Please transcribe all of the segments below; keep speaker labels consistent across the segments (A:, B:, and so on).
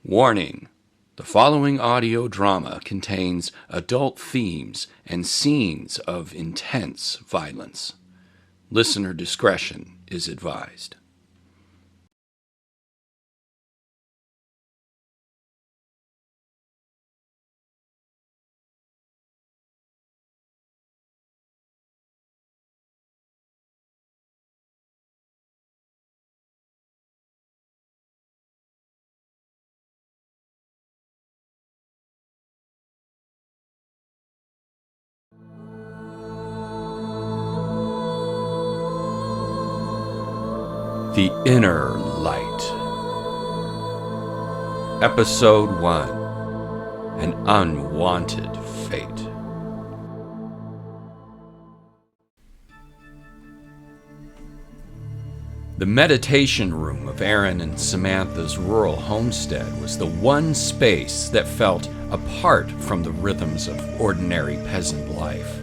A: Warning: the following audio drama contains adult themes and scenes of intense violence. Listener discretion is advised. The Inner Light. Episode 1. An Unwanted Fate. The meditation room of Aaron and Samantha's rural homestead was the one space that felt apart from the rhythms of ordinary peasant life.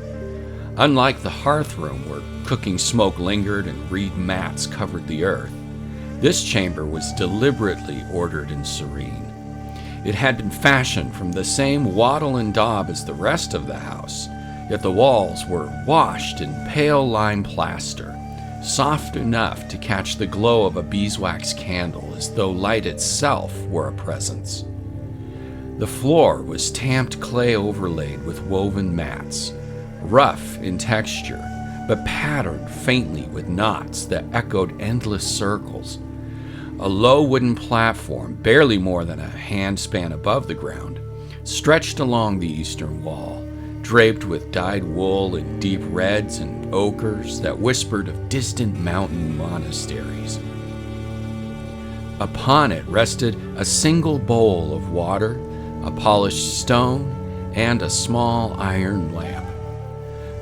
A: Unlike the hearth room where cooking smoke lingered and reed mats covered the earth, this chamber was deliberately ordered and serene. It had been fashioned from the same wattle and daub as the rest of the house, yet the walls were washed in pale lime plaster, soft enough to catch the glow of a beeswax candle as though light itself were a presence. The floor was tamped clay overlaid with woven mats, rough in texture, but patterned faintly with knots that echoed endless circles. A low wooden platform, barely more than a handspan above the ground, stretched along the eastern wall, draped with dyed wool in deep reds and ochres that whispered of distant mountain monasteries. Upon it rested a single bowl of water, a polished stone, and a small iron lamp.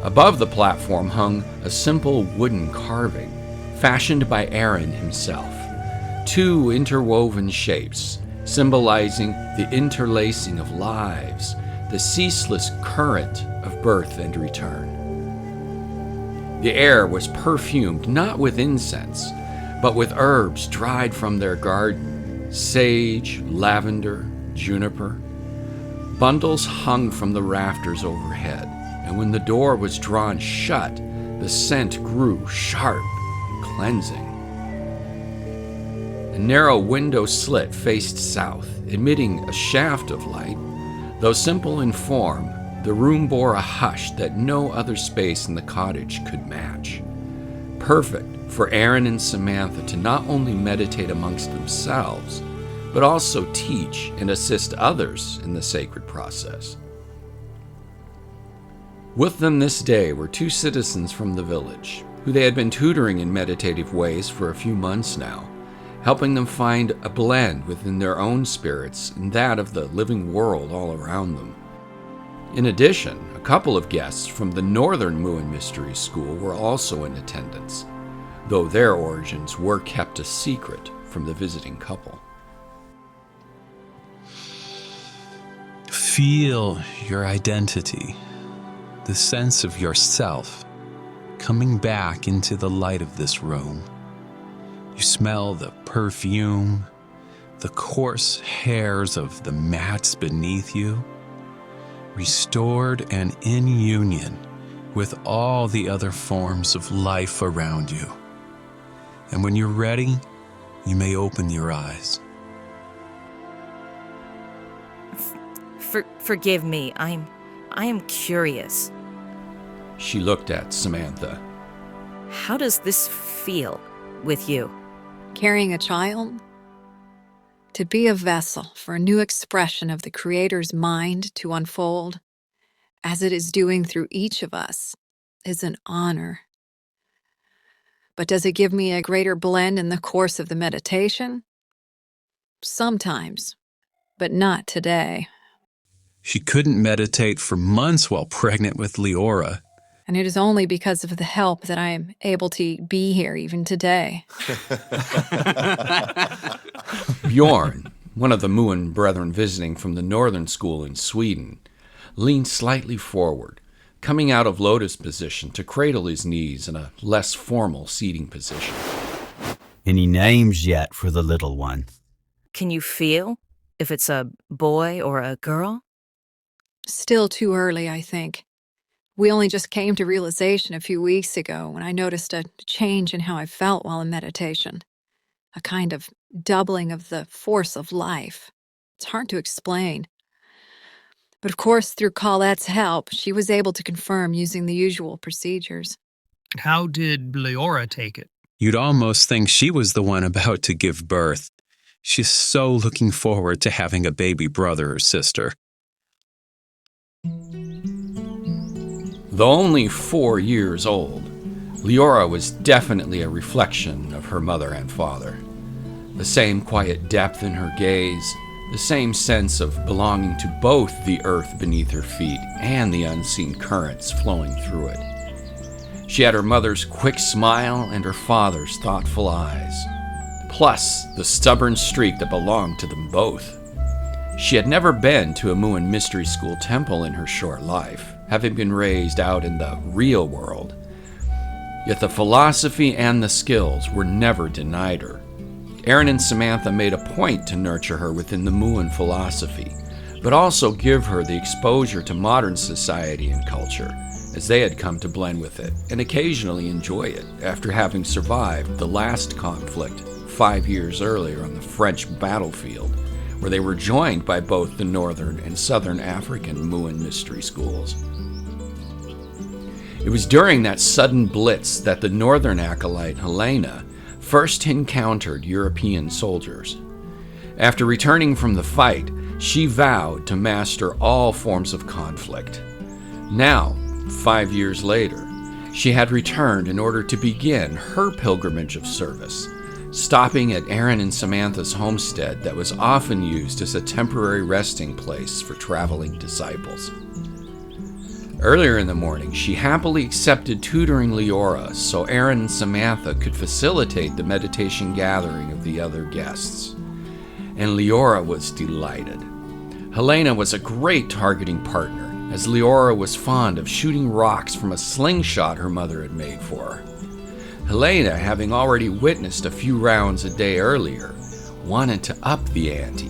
A: Above the platform hung a simple wooden carving, fashioned by Aaron himself. Two interwoven shapes, symbolizing the interlacing of lives, the ceaseless current of birth and return. The air was perfumed not with incense, but with herbs dried from their garden, sage, lavender, juniper. Bundles hung from the rafters overhead, and when the door was drawn shut, the scent grew sharp and cleansing. A narrow window slit faced south, admitting a shaft of light. Though simple in form, the room bore a hush that no other space in the cottage could match. Perfect for Aaron and Samantha to not only meditate amongst themselves, but also teach and assist others in the sacred process. With them this day were two citizens from the village, who they had been tutoring in meditative ways for a few months now, helping them find a blend within their own spirits and that of the living world all around them. In addition, a couple of guests from the northern Muein Mystery School were also in attendance, though their origins were kept a secret from the visiting couple.
B: Feel your identity, the sense of yourself, coming back into the light of this room. You smell the perfume, the coarse hairs of the mats beneath you, restored and in union with all the other forms of life around you. And when you're ready, you may open your eyes.
C: Forgive me, I am curious.
A: She looked at Samantha.
C: How does this feel with you?
D: Carrying a child? To be a vessel for a new expression of the Creator's mind to unfold, as it is doing through each of us, is an honor. But does it give me a greater blend in the course of the meditation? Sometimes, but not today.
B: She couldn't meditate for months while pregnant with Leora.
D: And it is only because of the help that I am able to be here even today.
A: Bjorn, one of the Muein brethren visiting from the northern school in Sweden, leaned slightly forward, coming out of lotus position to cradle his knees in a less formal seating position.
E: Any names yet for the little one?
C: Can you feel? if it's a boy or a girl?
D: Still too early, I think. We only just came to realization a few weeks ago when I noticed a change in how I felt while in meditation. A kind of doubling of the force of life. It's hard to explain. But of course, through Colette's help, she was able to confirm using the usual procedures.
E: How did Leora take it?
B: You'd almost think she was the one about to give birth. She's so looking forward to having a baby brother or sister.
A: Though only 4 years old, Leora was definitely a reflection of her mother and father. The same quiet depth in her gaze, the same sense of belonging to both the earth beneath her feet and the unseen currents flowing through it. She had her mother's quick smile and her father's thoughtful eyes, plus the stubborn streak that belonged to them both. She had never been to a Muein mystery school temple in her short life, having been raised out in the real world. Yet the philosophy and the skills were never denied her. Aaron and Samantha made a point to nurture her within the Muein philosophy, but also give her the exposure to modern society and culture, as they had come to blend with it and occasionally enjoy it after having survived the last conflict 5 years earlier on the French battlefield, where they were joined by both the Northern and Southern African Muein mystery schools. It was during that sudden blitz that the Northern acolyte Helena first encountered European soldiers. After returning from the fight, she vowed to master all forms of conflict. Now, 5 years later, she had returned in order to begin her pilgrimage of service, stopping at Aaron and Samantha's homestead that was often used as a temporary resting place for traveling disciples. Earlier in the morning, she happily accepted tutoring Leora so Aaron and Samantha could facilitate the meditation gathering of the other guests. And Leora was delighted. Helena was a great targeting partner, as Leora was fond of shooting rocks from a slingshot her mother had made for her. Helena, having already witnessed a few rounds a day earlier, wanted to up the ante.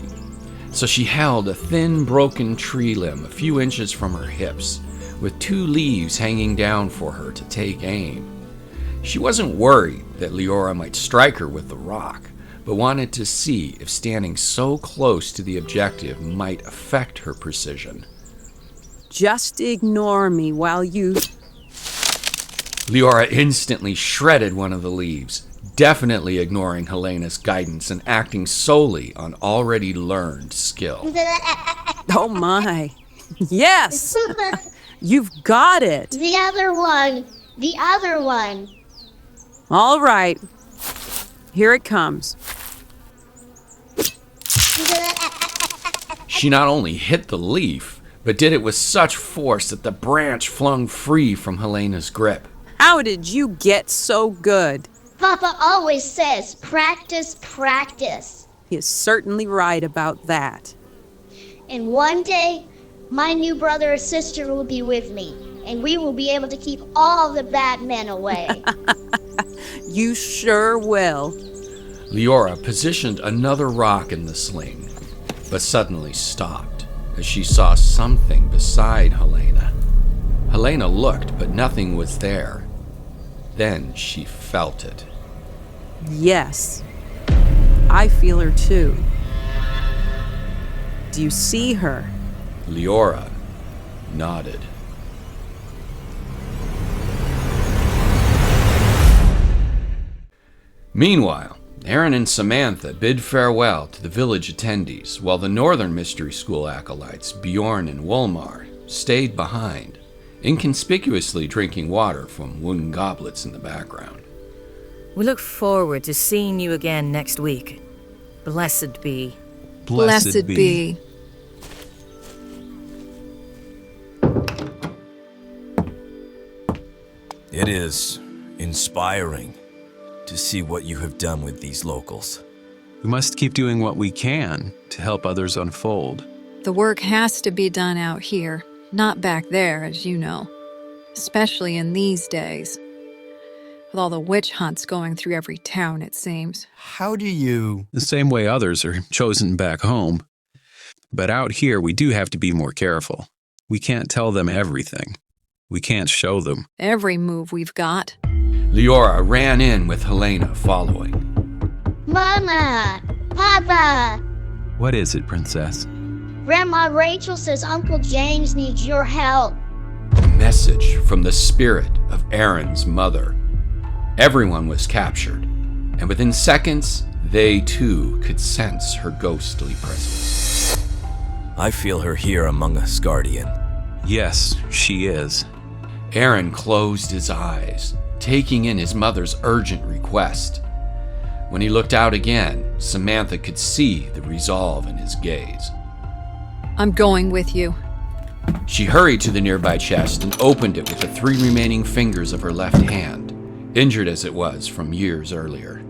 A: So she held a thin, broken tree limb a few inches from her hips, with 2 leaves hanging down for her to take aim. She wasn't worried that Leora might strike her with the rock, but wanted to see if standing so close to the objective might affect her precision.
F: Just ignore me while you...
A: Leora instantly shredded one of the leaves, definitely ignoring Helena's guidance and acting solely on already learned skill.
F: Oh my. Yes! You've got it!
G: The other one! The other one!
F: All right. Here it comes.
A: She not only hit the leaf, but did it with such force that the branch flung free from Helena's grip.
F: How did you get so good?
G: Papa always says, practice, practice.
F: He is certainly right about that.
G: And one day, my new brother or sister will be with me, and we will be able to keep all the bad men away.
F: You sure will.
A: Leora positioned another rock in the sling, but suddenly stopped as she saw something beside Helena. Helena looked, but nothing was there. Then she felt it.
F: Yes. I feel her too. Do you see her?
A: Leora nodded. Meanwhile, Aaron and Samantha bid farewell to the village attendees, while the Northern Mystery School acolytes, Bjorn and Wolmar, stayed behind, inconspicuously drinking water from wooden goblets in the background.
C: We look forward to seeing you again next week. Blessed be.
D: Blessed be.
H: It is inspiring to see what you have done with these locals.
B: We must keep doing what we can to help others unfold.
D: The work has to be done out here, not back there, as you know. Especially in these days. With all the witch hunts going through every town, it seems.
H: How do you...
B: The same way others are chosen back home. But out here, we do have to be more careful. We can't tell them everything. We can't show them.
D: Every move we've got.
A: Leora ran in with Helena following.
G: Mama! Papa!
B: What is it, Princess?
G: Grandma Rachel says Uncle James needs your help.
A: A message from the spirit of Aaron's mother. Everyone was captured, and within seconds, they too could sense her ghostly presence.
H: I feel her here among us, Guardian.
B: Yes, she is.
A: Aaron closed his eyes, taking in his mother's urgent request. When he looked out again, Samantha could see the resolve in his gaze.
D: I'm going with you.
A: She hurried to the nearby chest and opened it with the 3 remaining fingers of her left hand, injured as it was from years earlier.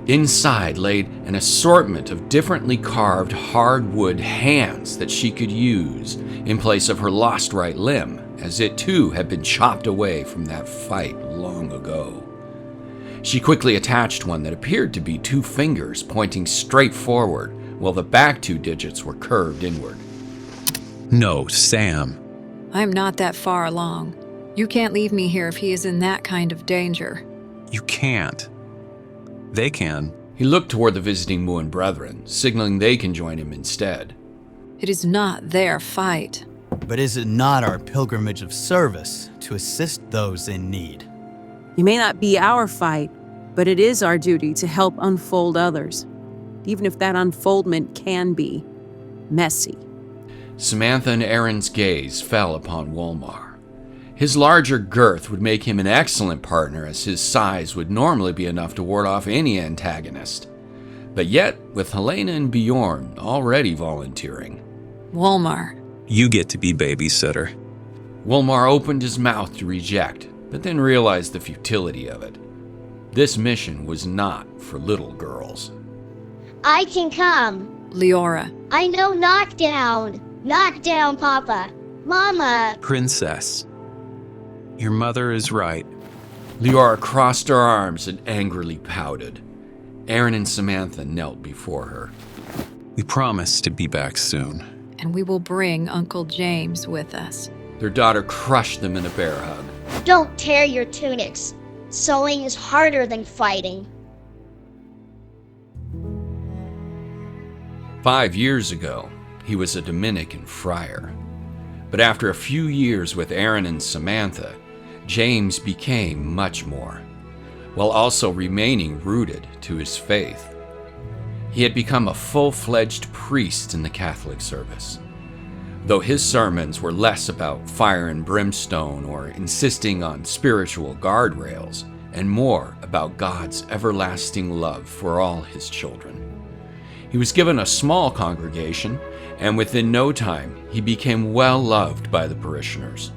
A: Inside laid an assortment of differently carved hardwood hands that she could use in place of her lost right limb, as it too had been chopped away from that fight long ago. She quickly attached one that appeared to be 2 fingers pointing straight forward, while the back 2 digits were curved inward.
B: No, Sam.
D: I'm not that far along. You can't leave me here if he is in that kind of danger.
B: You can't. They can.
A: He looked toward the visiting Muein brethren, signaling they can join him instead.
D: It is not their fight.
I: But is it not our pilgrimage of service to assist those in need?
F: It may not be our fight, but it is our duty to help unfold others, even if that unfoldment can be messy.
A: Samantha and Aaron's gaze fell upon Wolmar. His larger girth would make him an excellent partner, as his size would normally be enough to ward off any antagonist. But yet, with Helena and Bjorn already volunteering.
D: Wolmar.
B: You get to be babysitter.
A: Wolmar opened his mouth to reject, but then realized the futility of it. This mission was not for little girls.
G: I can come.
D: Leora.
G: I know knockdown. Knockdown, Papa. Mama.
B: Princess. Your mother is right.
A: Leora crossed her arms and angrily pouted. Aaron and Samantha knelt before her.
B: We promise to be back soon.
D: And we will bring Uncle James with us.
A: Their daughter crushed them in a bear hug.
G: Don't tear your tunics. Sewing is harder than fighting.
A: 5 years ago, he was a Dominican friar. But after a few years with Aaron and Samantha, James became much more, while also remaining rooted to his faith. He had become a full-fledged priest in the Catholic service, though his sermons were less about fire and brimstone or insisting on spiritual guardrails, and more about God's everlasting love for all his children. He was given a small congregation, and within no time, he became well loved by the parishioners.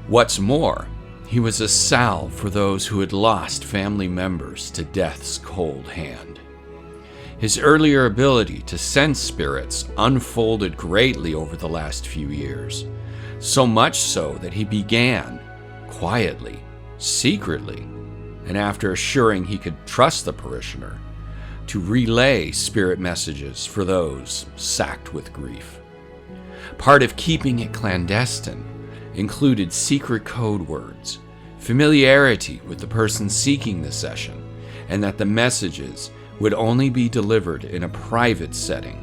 A: What's more, he was a salve for those who had lost family members to death's cold hand. His earlier ability to sense spirits unfolded greatly over the last few years, so much so that he began, quietly, secretly, and after assuring he could trust the parishioner, to relay spirit messages for those sacked with grief. Part of keeping it clandestine included secret code words, familiarity with the person seeking the session, and that the messages would only be delivered in a private setting,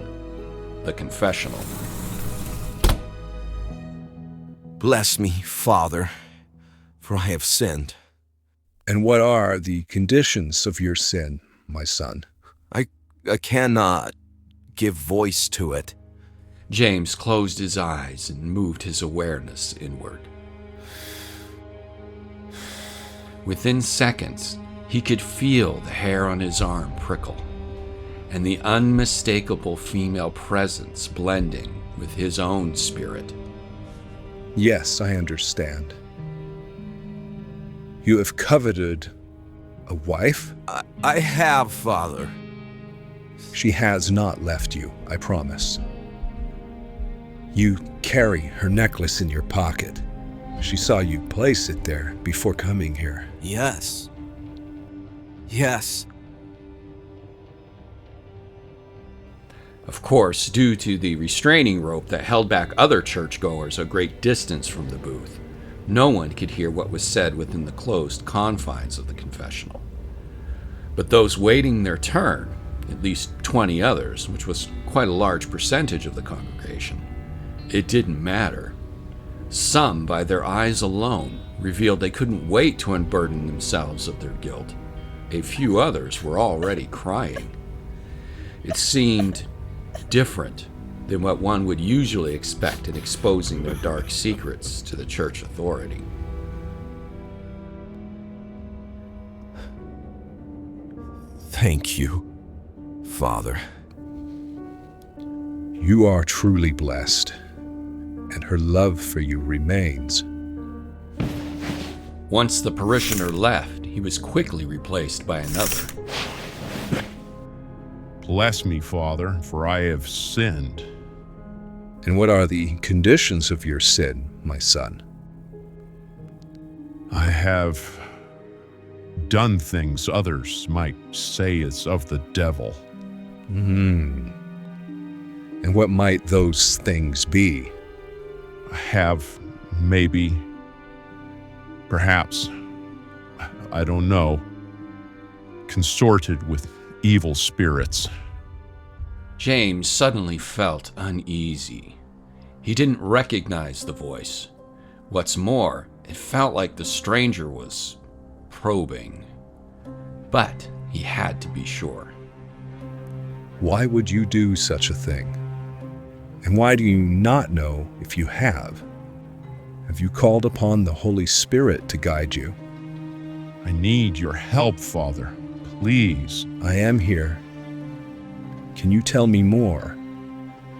A: the confessional.
H: Bless me, Father, for I have sinned.
J: And what are the conditions of your sin, my son?
H: I cannot give voice to it.
A: James closed his eyes and moved his awareness inward. Within seconds, he could feel the hair on his arm prickle, and the unmistakable female presence blending with his own spirit.
J: Yes, I understand. You have coveted a wife?
H: I have, Father.
J: She has not left you, I promise. You carry her necklace in your pocket. She saw you place it there before coming here.
H: Yes. Yes.
A: Of course, due to the restraining rope that held back other churchgoers a great distance from the booth, no one could hear what was said within the closed confines of the confessional. But those waiting their turn, at least 20 others, which was quite a large percentage of the congregation, it didn't matter. Some, by their eyes alone, revealed they couldn't wait to unburden themselves of their guilt. A few others were already crying. It seemed different than what one would usually expect in exposing their dark secrets to the church authority.
H: Thank you, Father.
J: You are truly blessed, and her love for you remains.
A: Once the parishioner left, he was quickly replaced by another.
K: Bless me, Father, for I have sinned.
J: And what are the conditions of your sin, my son?
K: I have done things others might say is of the devil.
J: And what might those things be?
K: I have, maybe, perhaps, I don't know, consorted with evil spirits.
A: James suddenly felt uneasy. He didn't recognize the voice. What's more, it felt like the stranger was probing. But he had to be sure.
J: Why would you do such a thing? And why do you not know if you have? Have you called upon the Holy Spirit to guide you?
K: I need your help, Father. Please.
J: I am here. Can you tell me more?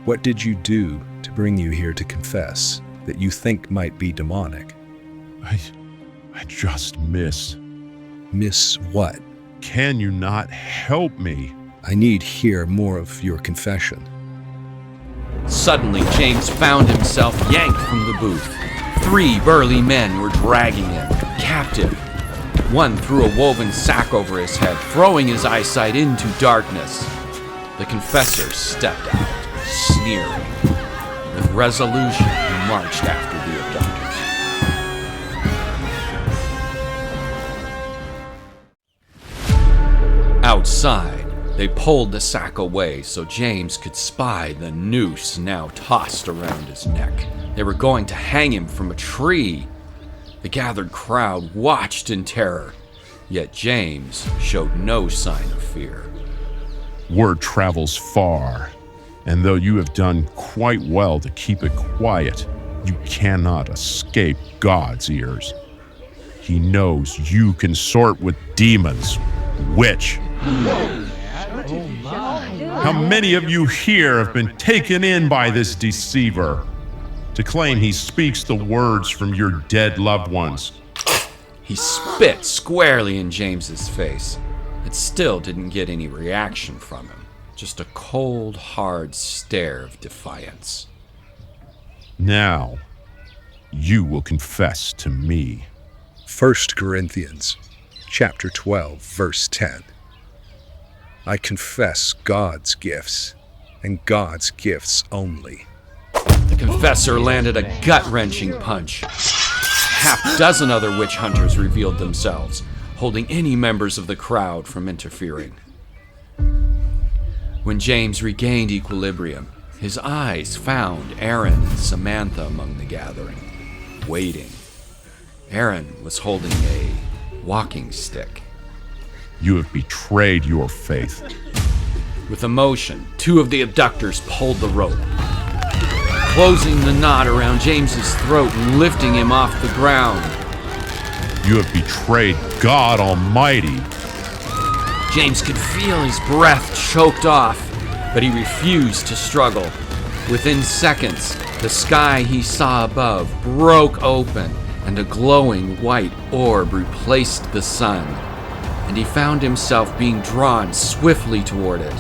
J: What did you do to bring you here to confess that you think might be demonic?
K: I just miss.
J: Miss what?
K: Can you not help me?
J: I need hear more of your confession.
A: Suddenly, James found himself yanked from the booth. 3 burly men were dragging him, captive. One threw a woven sack over his head, throwing his eyesight into darkness. The confessor stepped out, sneering. With resolution, he marched after the abductors. Outside, they pulled the sack away so James could spy the noose now tossed around his neck. They were going to hang him from a tree. The gathered crowd watched in terror, yet James showed no sign of fear.
K: Word travels far, and though you have done quite well to keep it quiet, you cannot escape God's ears. He knows you consort with demons, witch. How many of you here have been taken in by this deceiver to claim he speaks the words from your dead loved ones?
A: He spit squarely in James's face. It still didn't get any reaction from him, just a cold, hard stare of defiance.
K: Now, you will confess to me.
J: 1 Corinthians chapter 12, verse 10. I confess God's gifts, and God's gifts only.
A: The confessor landed a gut-wrenching punch. Half a dozen other witch hunters revealed themselves, holding any members of the crowd from interfering. When James regained equilibrium, his eyes found Aaron and Samantha among the gathering, waiting. Aaron was holding a walking stick.
K: You have betrayed your faith.
A: With emotion, 2 of the abductors pulled the rope, closing the knot around James's throat and lifting him off the ground.
K: You have betrayed God Almighty.
A: James could feel his breath choked off, but he refused to struggle. Within seconds, the sky he saw above broke open, and a glowing white orb replaced the sun, and he found himself being drawn swiftly toward it.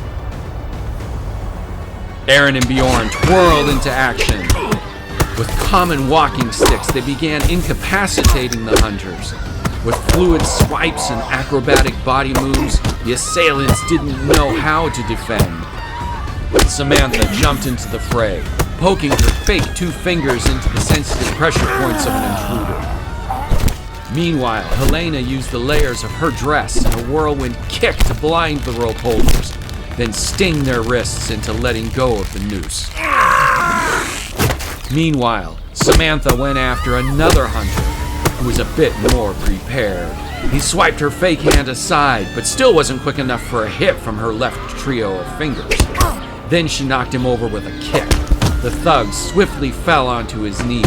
A: Aaron and Bjorn twirled into action. With common walking sticks, they began incapacitating the hunters. With fluid swipes and acrobatic body moves, the assailants didn't know how to defend. Samantha jumped into the fray, poking her fake 2 fingers into the sensitive pressure points of an intruder. Meanwhile, Helena used the layers of her dress and a whirlwind kick to blind the rope holders, then sting their wrists into letting go of the noose. Meanwhile, Samantha went after another hunter who was a bit more prepared. He swiped her fake hand aside, but still wasn't quick enough for a hit from her left trio of fingers. Then she knocked him over with a kick. The thug swiftly fell onto his knees,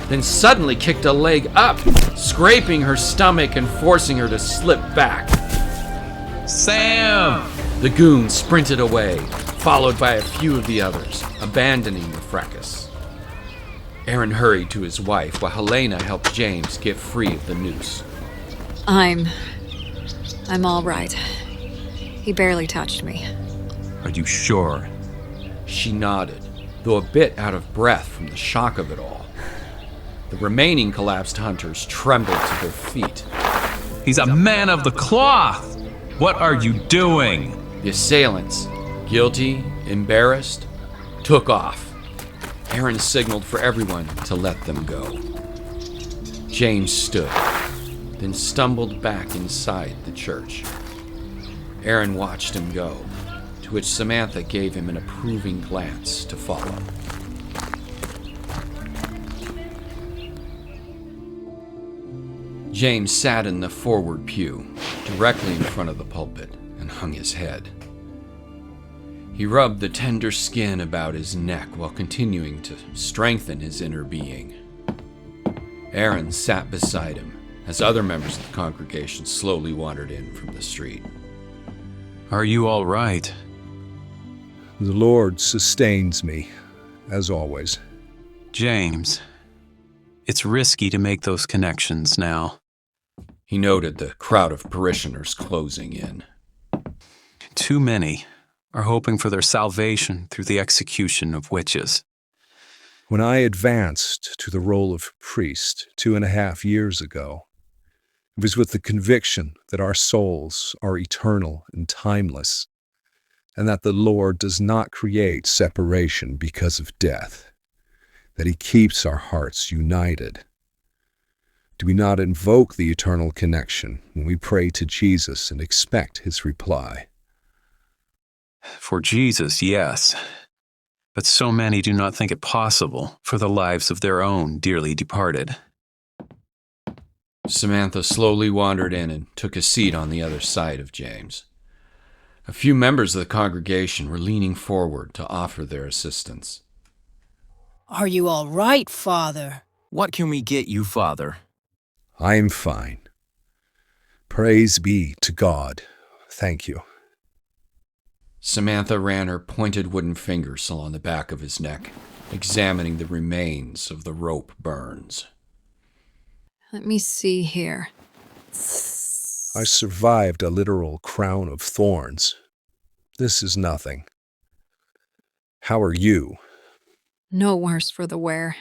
A: then suddenly kicked a leg up, scraping her stomach and forcing her to slip back.
B: Sam!
A: The goon sprinted away, followed by a few of the others, abandoning the fracas. Aaron hurried to his wife while Helena helped James get free of the noose.
D: I'm all right. He barely touched me.
B: Are you sure?
A: She nodded, though a bit out of breath from the shock of it all. The remaining collapsed hunters trembled to their feet.
B: He's a man of the cloth! What are you doing?
A: The assailants, guilty, embarrassed, took off. Aaron signaled for everyone to let them go. James stood, then stumbled back inside the church. Aaron watched him go, to which Samantha gave him an approving glance to follow. James sat in the forward pew, directly in front of the pulpit, and hung his head. He rubbed the tender skin about his neck while continuing to strengthen his inner being. Aaron sat beside him as other members of the congregation slowly wandered in from the street.
B: Are you all right?
J: The Lord sustains me, as always.
B: James, it's risky to make those connections now.
A: He noted the crowd of parishioners closing in.
B: Too many are hoping for their salvation through the execution of witches.
J: When I advanced to the role of priest 2.5 years ago, it was with the conviction that our souls are eternal and timeless, and that the Lord does not create separation because of death, that He keeps our hearts united. Do we not invoke the eternal connection when we pray to Jesus and expect His reply?
B: For Jesus, yes. But so many do not think it possible for the lives of their own dearly departed.
A: Samantha slowly wandered in and took a seat on the other side of James. A few members of the congregation were leaning forward to offer their assistance.
L: Are you all right, Father?
M: What can we get you, Father?
J: I am fine. Praise be to God. Thank you.
A: Samantha ran her pointed wooden fingers along the back of his neck, examining the remains of the rope burns.
D: Let me see here.
J: I survived a literal crown of thorns. This is nothing. How are you?
D: No worse for the wear.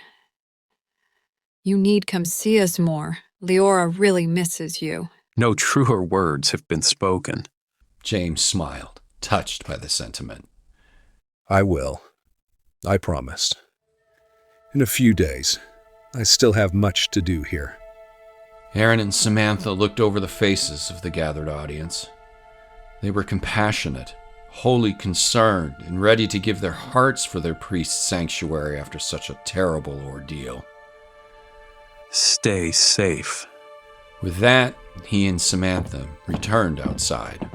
D: You need come see us more. Leora really misses you.
B: No truer words have been spoken.
A: James smiled, touched by the sentiment.
J: I will. I promise. In a few days. I still have much to do here.
A: Aaron and Samantha looked over the faces of the gathered audience. They were compassionate, wholly concerned, and ready to give their hearts for their priest's sanctuary after such a terrible ordeal.
B: Stay safe.
A: With that, he and Samantha returned outside.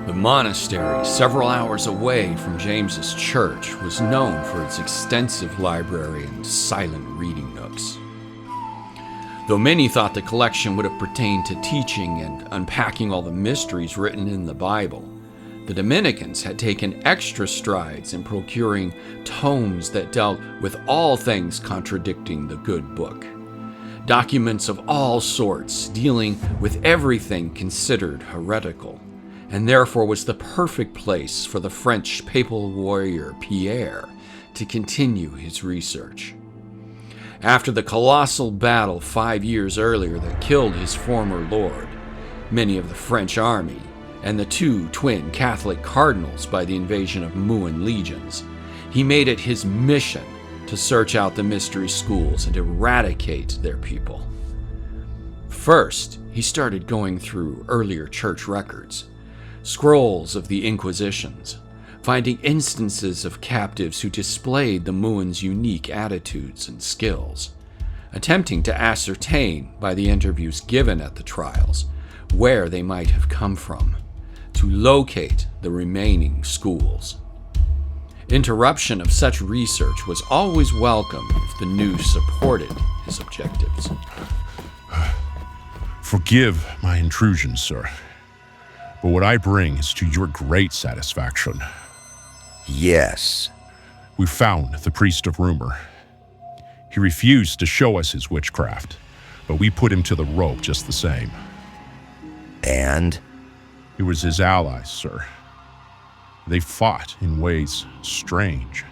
A: The monastery, several hours away from James's church, was known for its extensive library and silent reading nooks. Though many thought the collection would have pertained to teaching and unpacking all the mysteries written in the Bible, the Dominicans had taken extra strides in procuring tomes that dealt with all things contradicting the good book. Documents of all sorts dealing with everything considered heretical, and therefore was the perfect place for the French papal warrior Pierre to continue his research. After the colossal battle 5 years earlier that killed his former lord, many of the French army, and the 2 twin Catholic cardinals by the invasion of Muein legions, he made it his mission to search out the mystery schools and eradicate their people. First, he started going through earlier church records, scrolls of the Inquisitions, finding instances of captives who displayed the Muein's unique attitudes and skills, attempting to ascertain by the interviews given at the trials where they might have come from, to locate the remaining schools. Interruption of such research was always welcome if the news supported his objectives.
K: Forgive my intrusion, sir, but what I bring is to your great satisfaction.
N: Yes.
K: We found the priest of rumor. He refused to show us his witchcraft, but we put him to the rope just the same.
N: And?
K: It was his allies, sir. They fought in ways strange.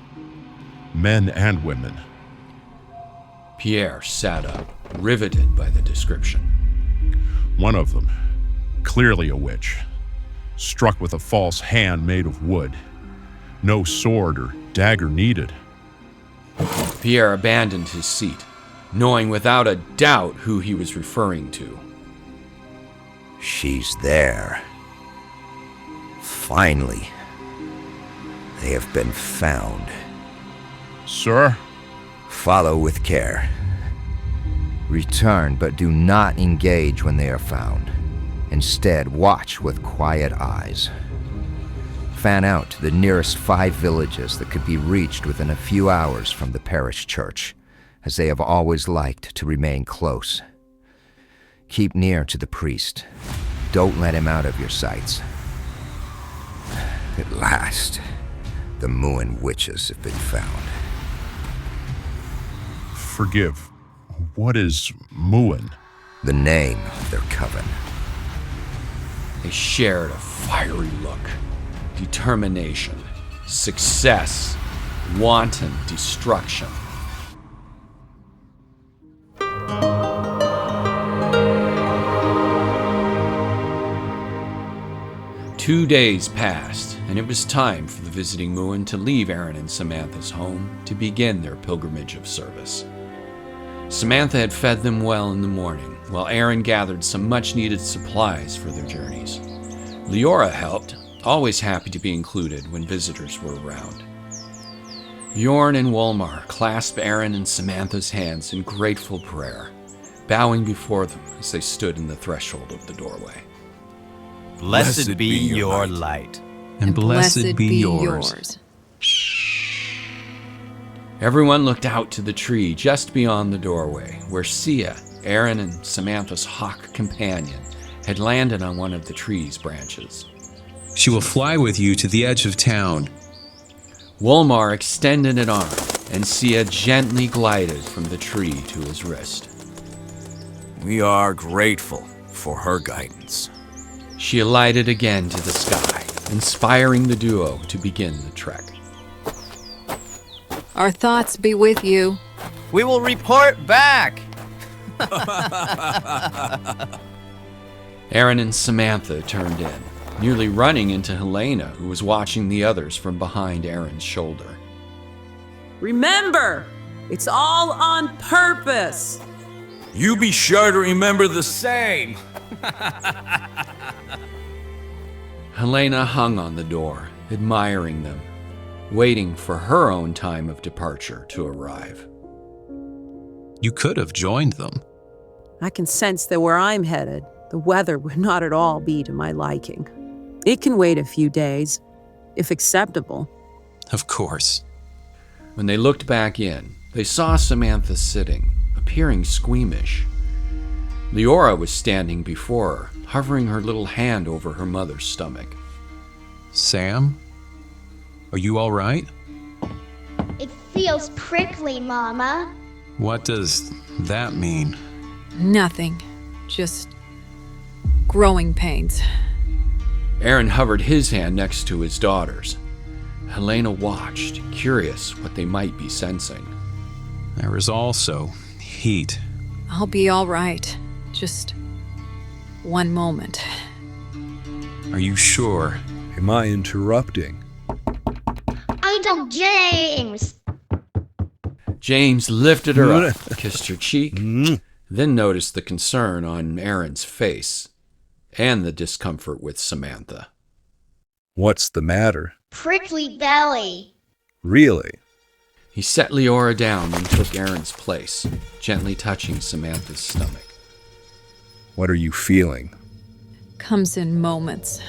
K: Men and women.
A: Pierre sat up, riveted by the description.
K: One of them, clearly a witch, struck with a false hand made of wood. No sword or dagger needed.
A: Pierre abandoned his seat, knowing without a doubt who he was referring to.
N: She's there. Finally. They have been found.
K: Sir?
N: Follow with care. Return, but do not engage when they are found. Instead, watch with quiet eyes. Fan out to the nearest 5 villages that could be reached within a few hours from the parish church, as they have always liked to remain close. Keep near to the priest. Don't let him out of your sights. At last, the Muein witches have been found.
K: Forgive. What is Muein?
N: The name of their coven.
A: They shared a fiery look, determination, success, wanton destruction. Two days passed, and it was time for the visiting Muein to leave Aaron and Samantha's home to begin their pilgrimage of service. Samantha had fed them well in the morning, while Aaron gathered some much-needed supplies for their journeys. Leora helped, always happy to be included when visitors were around. Bjorn and Wolmar clasped Aaron and Samantha's hands in grateful prayer, bowing before them as they stood in the threshold of the doorway.
I: Blessed be your light.
B: And blessed be yours.
A: Everyone looked out to the tree just beyond the doorway, where Sia, Aaron and Samantha's hawk companion, had landed on one of the tree's branches.
B: She will fly with you to the edge of town.
A: Wolmar extended an arm, and Sia gently glided from the tree to his wrist.
H: We are grateful for her guidance.
A: She alighted again to the sky, inspiring the duo to begin the trek.
D: Our thoughts be with you.
I: We will report back.
A: Aaron and Samantha turned in, nearly running into Helena, who was watching the others from behind Aaron's shoulder.
F: Remember, it's all on purpose.
H: You be sure to remember the same.
A: Helena hung on the door, admiring them, waiting for her own time of departure to arrive.
B: You could have joined them.
F: I can sense that where I'm headed, the weather would not at all be to my liking. It can wait a few days, if acceptable.
B: Of course.
A: When they looked back in, they saw Samantha sitting, appearing squeamish. Leora was standing before her, hovering her little hand over her mother's stomach.
B: Sam? Are you all right?
G: It feels prickly, Mama.
B: What does that mean?
D: Nothing. Just growing pains.
A: Aaron hovered his hand next to his daughter's. Helena watched, curious what they might be sensing.
B: There is also heat.
D: I'll be all right. Just one moment.
B: Are you sure?
J: Am I interrupting?
G: I don't, James.
A: James lifted her up, kissed her cheek, then noticed the concern on Aaron's face and the discomfort with Samantha.
J: What's the matter?
G: Prickly belly.
J: Really?
A: He set Leora down and took Aaron's place, gently touching Samantha's stomach.
J: What are you feeling?
D: Comes in moments,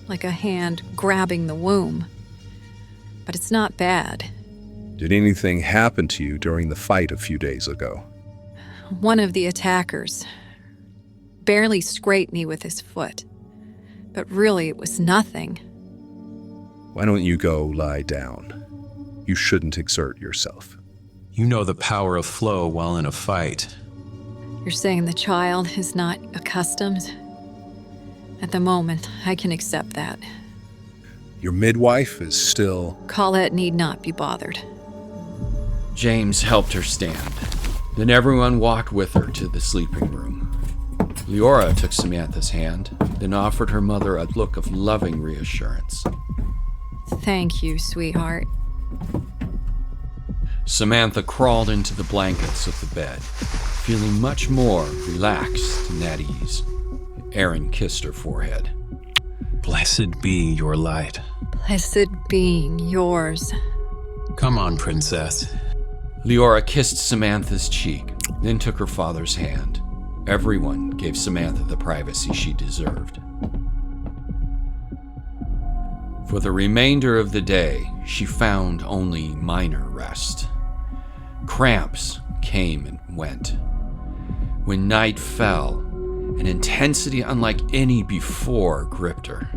D: like a hand grabbing the womb. But it's not bad.
J: Did anything happen to you during the fight a few days ago?
D: One of the attackers barely scraped me with his foot. But really, it was nothing.
J: Why don't you go lie down? You shouldn't exert yourself.
B: You know the power of flow while in a fight.
D: You're saying the child is not accustomed? At the moment, I can accept that.
J: Your midwife is still...
D: Colette need not be bothered.
A: James helped her stand. Then everyone walked with her to the sleeping room. Leora took Samantha's hand, then offered her mother a look of loving reassurance.
D: Thank you, sweetheart.
A: Samantha crawled into the blankets of the bed, feeling much more relaxed and at ease. Aaron kissed her forehead.
B: Blessed be your light.
D: Blessed being yours.
B: Come on, princess.
A: Leora kissed Samantha's cheek, then took her father's hand. Everyone gave Samantha the privacy she deserved. For the remainder of the day, she found only minor rest. Cramps came and went. When night fell, an intensity unlike any before gripped her.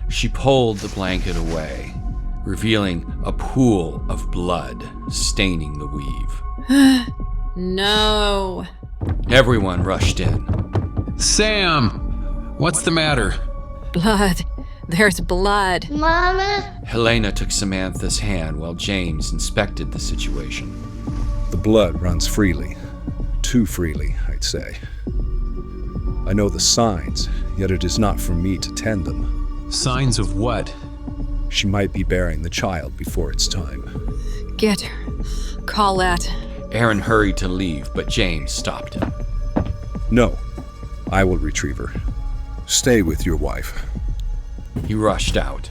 A: She pulled the blanket away, revealing a pool of blood staining the weave.
D: No.
A: Everyone rushed in.
B: Sam! What's the matter?
D: Blood. There's blood.
G: Mama?
A: Helena took Samantha's hand while James inspected the situation.
J: The blood runs freely. Too freely, I'd say. I know the signs, yet it is not for me to tend them.
B: Signs of what?
J: She might be bearing the child before its time.
D: Get her. Colette.
A: Aaron hurried to leave, but James stopped him.
J: No, I will retrieve her. Stay with your wife.
A: He rushed out.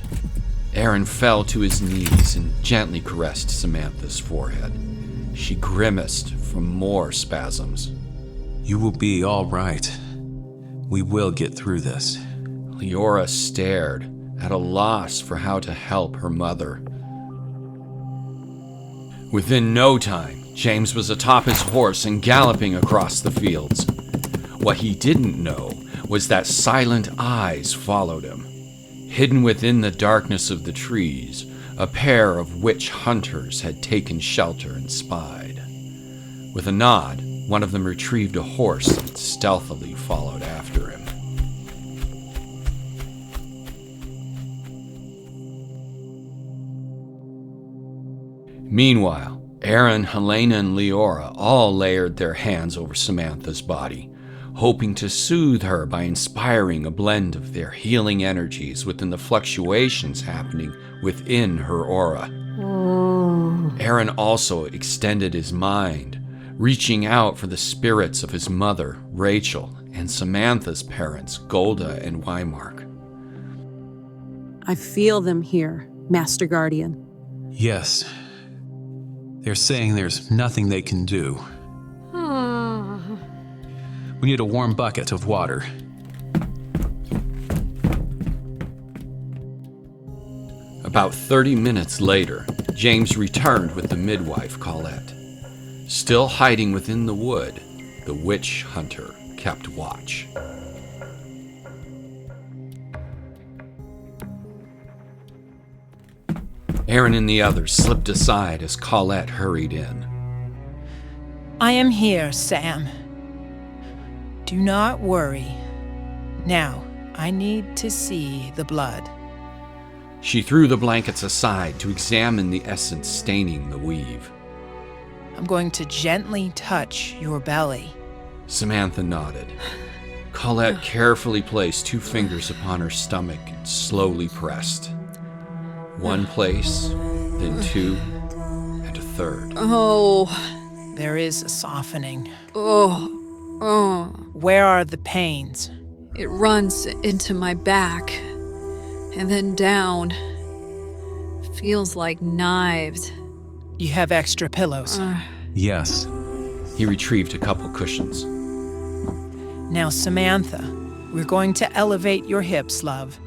A: Aaron fell to his knees and gently caressed Samantha's forehead. She grimaced from more spasms.
B: You will be all right. We will get through this.
A: Leora stared, at a loss for how to help her mother. Within no time, James was atop his horse and galloping across the fields. What he didn't know was that silent eyes followed him. Hidden within the darkness of the trees, a pair of witch hunters had taken shelter and spied. With a nod, one of them retrieved a horse and stealthily followed after him. Meanwhile, Aaron, Helena, and Leora all layered their hands over Samantha's body, hoping to soothe her by inspiring a blend of their healing energies within the fluctuations happening within her aura. Aaron also extended his mind, reaching out for the spirits of his mother, Rachel, and Samantha's parents, Golda and Weimark.
F: I feel them here, Master Guardian.
B: Yes. They're saying there's nothing they can do. We need a warm bucket of water.
A: About 30 minutes later, James returned with the midwife, Colette. Still hiding within the wood, the witch hunter kept watch. Aaron and the others slipped aside as Colette hurried in.
L: I am here, Sam. Do not worry. Now, I need to see the blood.
A: She threw the blankets aside to examine the essence staining the weave.
L: I'm going to gently touch your belly.
A: Samantha nodded. Colette carefully placed 2 fingers upon her stomach and slowly pressed. 1 place, then 2, and a 3rd.
L: Oh. There is a softening.
D: Oh.
L: Where are the pains?
D: It runs into my back and then down. Feels like knives.
L: You have extra pillows?
B: Yes.
A: He retrieved a couple cushions.
L: Now, Samantha, we're going to elevate your hips, love.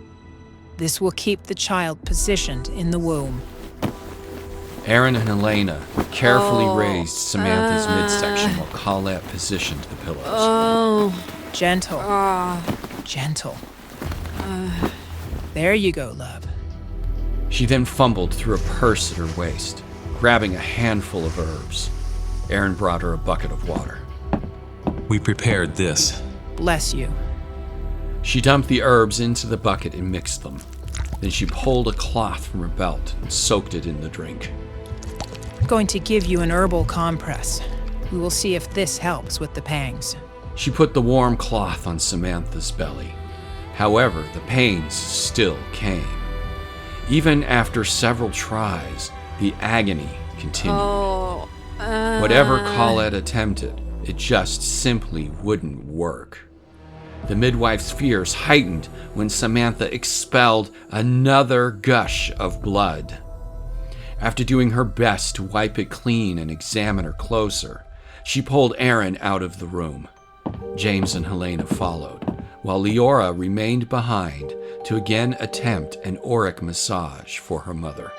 L: This will keep the child positioned in the womb.
A: Aaron and Helena carefully raised Samantha's midsection while Colette positioned the pillows.
L: Gentle. Gentle. There you go, love.
A: She then fumbled through a purse at her waist, grabbing a handful of herbs. Aaron brought her a bucket of water.
B: We prepared this.
L: Bless you.
A: She dumped the herbs into the bucket and mixed them. Then she pulled a cloth from her belt and soaked it in the drink.
L: I'm going to give you an herbal compress. We will see if this helps with the pangs.
A: She put the warm cloth on Samantha's belly. However, the pains still came. Even after several tries, the agony continued. Whatever Colette attempted, it just simply wouldn't work. The midwife's fears heightened when Samantha expelled another gush of blood. After doing her best to wipe it clean and examine her closer, she pulled Aaron out of the room. James and Helena followed, while Leora remained behind to again attempt an auric massage for her mother.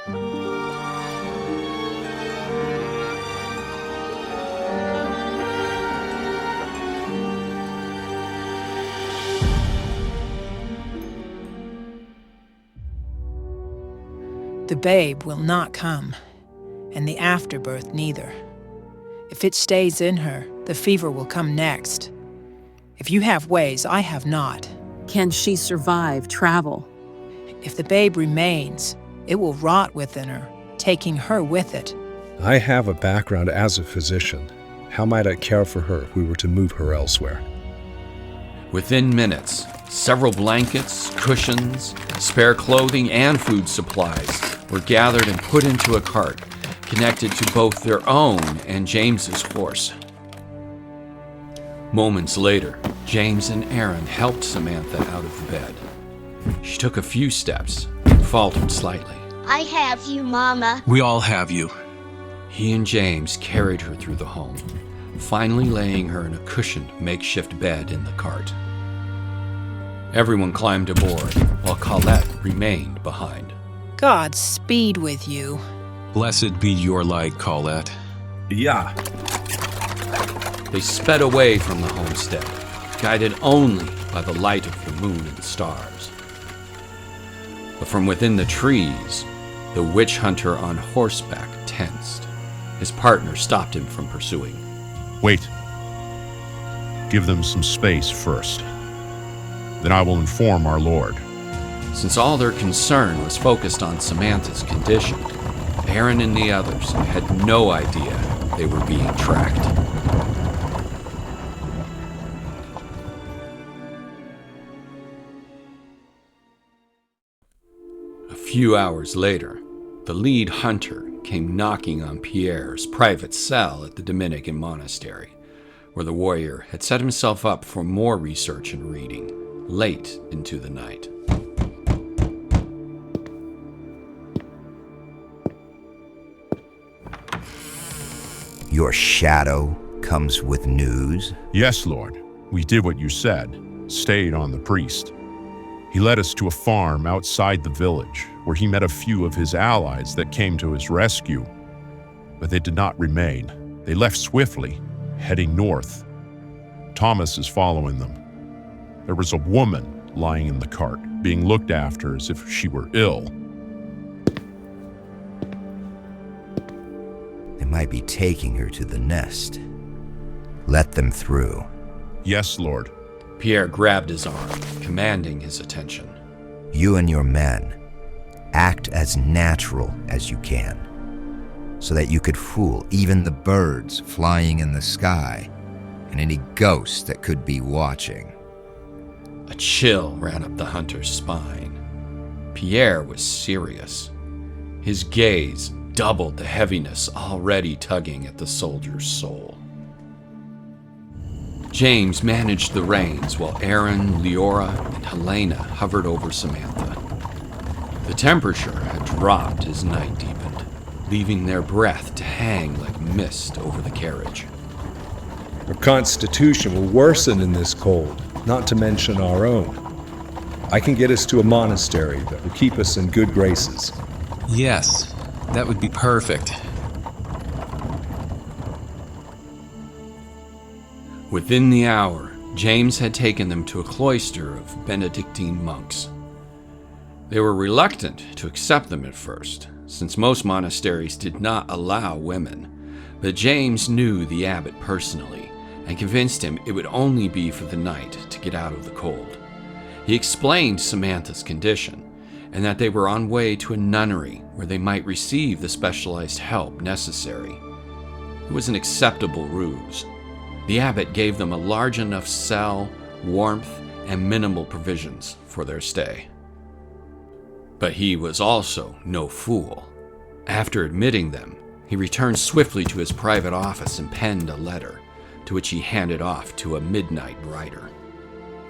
L: The babe will not come, and the afterbirth neither. If it stays in her, the fever will come next. If you have ways, I have not.
F: Can she survive travel?
L: If the babe remains, it will rot within her, taking her with it.
J: I have a background as a physician. How might I care for her if we were to move her elsewhere?
A: Within minutes, several blankets, cushions, spare clothing, and food supplies were gathered and put into a cart, connected to both their own and James's horse. Moments later, James and Aaron helped Samantha out of the bed. She took a few steps and faltered slightly.
G: I have you, Mama.
B: We all have you.
A: He and James carried her through the home, finally laying her in a cushioned makeshift bed in the cart. Everyone climbed aboard, while Colette remained behind.
L: God speed with you.
B: Blessed be your light, Colette.
J: Yeah.
A: They sped away from the homestead, guided only by the light of the moon and stars. But from within the trees, the witch hunter on horseback tensed. His partner stopped him from pursuing.
K: Wait. Give them some space first. Then I will inform our Lord.
A: Since all their concern was focused on Samantha's condition, Aaron and the others had no idea they were being tracked. A few hours later, the lead hunter came knocking on Pierre's private cell at the Dominican monastery, where the warrior had set himself up for more research and reading, late into the night.
N: Your shadow comes with news?
K: Yes, Lord. We did what you said, stayed on the priest. He led us to a farm outside the village, where he met a few of his allies that came to his rescue. But they did not remain. They left swiftly, heading north. Thomas is following them. There was a woman lying in the cart, being looked after as if she were ill.
N: They might be taking her to the nest. Let them through.
K: Yes, Lord.
A: Pierre grabbed his arm, commanding his attention.
N: You and your men, Act as natural as you can, so that you could fool even the birds flying in the sky and any ghost that could be watching.
A: A chill ran up the hunter's spine. Pierre was serious. His gaze doubled the heaviness already tugging at the soldier's soul. James managed the reins while Aaron, Leora, and Helena hovered over Samantha. The temperature had dropped as night deepened, leaving their breath to hang like mist over the carriage.
J: Our constitution will worsen in this cold, not to mention our own. I can get us to a monastery that will keep us in good graces.
B: Yes, that would be perfect.
A: Within the hour, James had taken them to a cloister of Benedictine monks. They were reluctant to accept them at first, since most monasteries did not allow women, but James knew the abbot personally and convinced him it would only be for the night to get out of the cold. He explained Samantha's condition and that they were on way to a nunnery where they might receive the specialized help necessary. It was an acceptable ruse. The abbot gave them a large enough cell, warmth, and minimal provisions for their stay. But he was also no fool. After admitting them, he returned swiftly to his private office and penned a letter, to which he handed off to a midnight writer.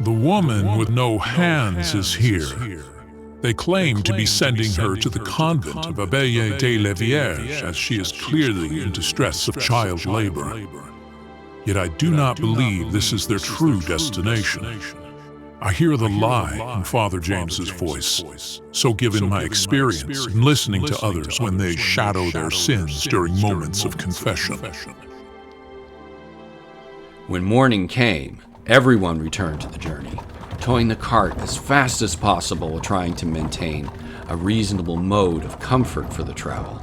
O: The woman with no hands is here. They claim to be sending her to the convent of Abbaye de la Vierge, as she is clearly in distress of child labor. Yet I do not believe this is their true destination. I hear the lie in Father James's voice, so given my experience in listening to others when they shadow their sins during moments of confession.
A: When morning came, everyone returned to the journey, towing the cart as fast as possible, trying to maintain a reasonable mode of comfort for the travel.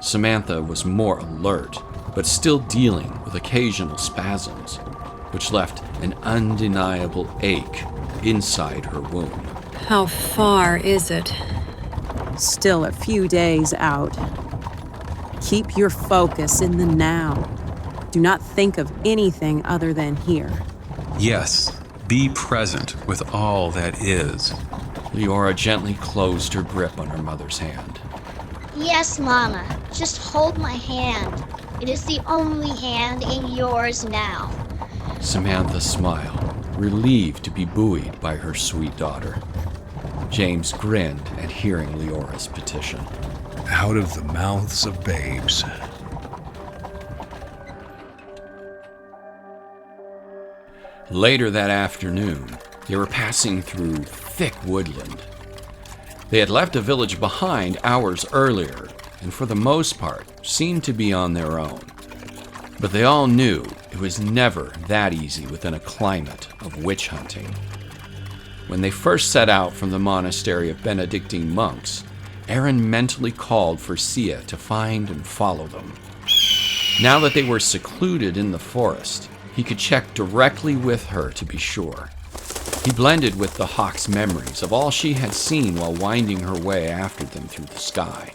A: Samantha was more alert, but still dealing with occasional spasms, which left an undeniable ache inside her womb.
D: How far is it?
F: Still a few days out. Keep your focus in the now. Do not think of anything other than here.
B: Yes, be present with all that is.
A: Leora gently closed her grip on her mother's hand.
G: Yes, Mama. Just hold my hand. It is the only hand in yours now.
A: Samantha smiled, relieved to be buoyed by her sweet daughter. James grinned at hearing Leora's petition.
J: Out of the mouths of babes.
A: Later that afternoon, they were passing through thick woodland. They had left a village behind hours earlier, and for the most part, seemed to be on their own. But they all knew it was never that easy within a climate of witch hunting. When they first set out from the monastery of Benedictine monks, Aaron mentally called for Sia to find and follow them. Now that they were secluded in the forest, he could check directly with her to be sure. He blended with the hawk's memories of all she had seen while winding her way after them through the sky.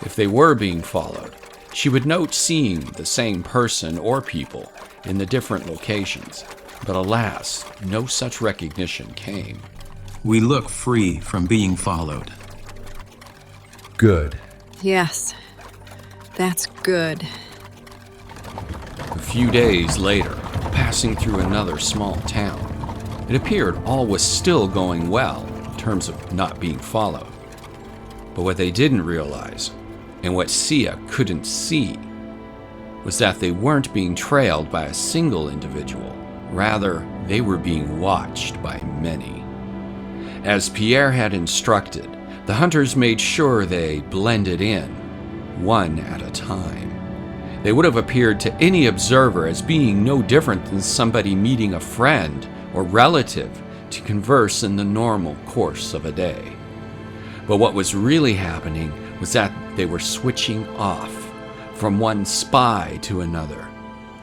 A: If they were being followed, she would note seeing the same person or people in the different locations, but alas, no such recognition came.
B: We look free from being followed.
J: Good.
D: Yes, that's good.
A: A few days later, passing through another small town, it appeared all was still going well in terms of not being followed. But what they didn't realize, and what Sia couldn't see, was that they weren't being trailed by a single individual. Rather, they were being watched by many. As Pierre had instructed, the hunters made sure they blended in, one at a time. They would have appeared to any observer as being no different than somebody meeting a friend or relative to converse in the normal course of a day. But what was really happening was that they were switching off from one spy to another,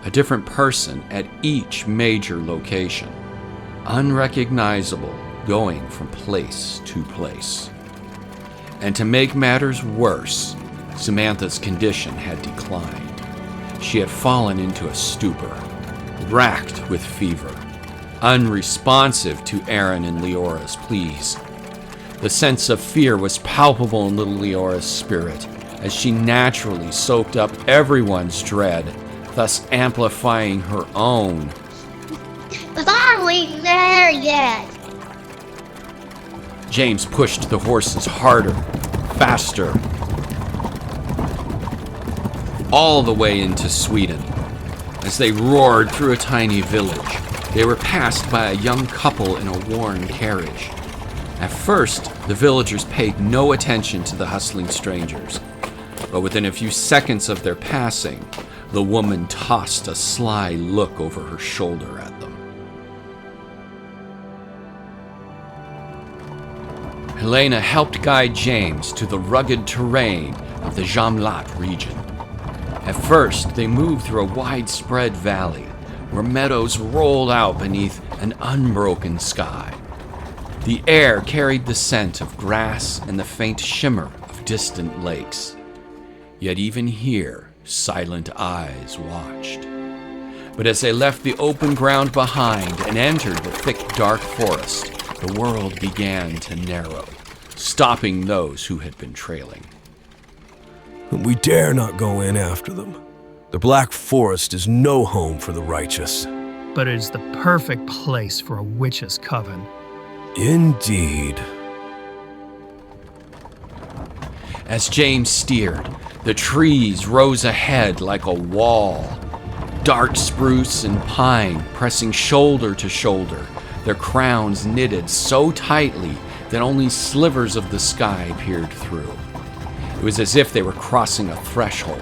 A: a different person at each major location, unrecognizable, going from place to place. And to make matters worse, Samantha's condition had declined. She had fallen into a stupor, racked with fever, unresponsive to Aaron and Leora's pleas. The sense of fear was palpable in little Leora's spirit, as she naturally soaked up everyone's dread, thus amplifying her own.
G: But are we there yet?
A: James pushed the horses harder, faster, all the way into Sweden. As they roared through a tiny village, they were passed by a young couple in a worn carriage. At first, the villagers paid no attention to the hustling strangers, but within a few seconds of their passing, the woman tossed a sly look over her shoulder at them. Helena helped guide James to the rugged terrain of the Jamlat region. At first, they moved through a widespread valley where meadows rolled out beneath an unbroken sky. The air carried the scent of grass and the faint shimmer of distant lakes. Yet even here, silent eyes watched. But as they left the open ground behind and entered the thick, dark forest, the world began to narrow, stopping those who had been trailing.
H: We dare not go in after them. The Black Forest is no home for the righteous.
E: But it is the perfect place for a witch's coven.
H: Indeed.
A: As James steered, the trees rose ahead like a wall. Dark spruce and pine pressing shoulder to shoulder, their crowns knitted so tightly that only slivers of the sky peered through. It was as if they were crossing a threshold.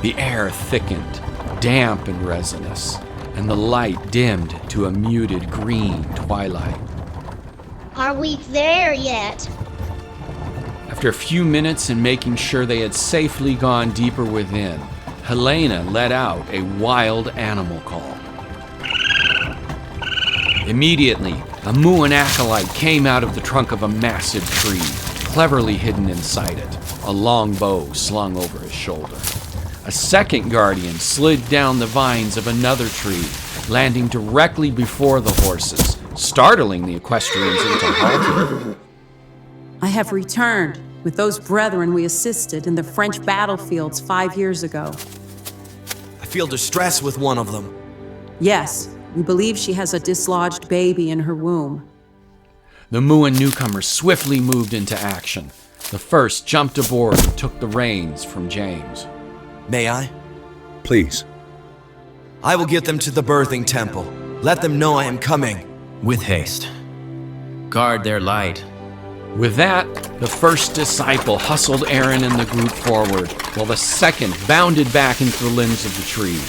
A: The air thickened, damp and resinous, and the light dimmed to a muted green twilight.
G: Are we there yet?
A: After a few minutes and making sure they had safely gone deeper within, Helena let out a wild animal call. Immediately, a Muein acolyte came out of the trunk of a massive tree, cleverly hidden inside it, a long bow slung over his shoulder. A second guardian slid down the vines of another tree, landing directly before the horses, startling the equestrians into halting.
F: I have returned with those brethren we assisted in the French battlefields 5 years ago.
M: I feel distress with one of them.
F: Yes, we believe she has a dislodged baby in her womb.
A: The Muein newcomers swiftly moved into action. The first jumped aboard and took the reins from James.
M: May I?
J: Please.
M: I will get them to the birthing temple. Let them know I am coming.
P: With haste. Guard their light.
A: With that, the first disciple hustled Aaron and the group forward, while the second bounded back into the limbs of the tree.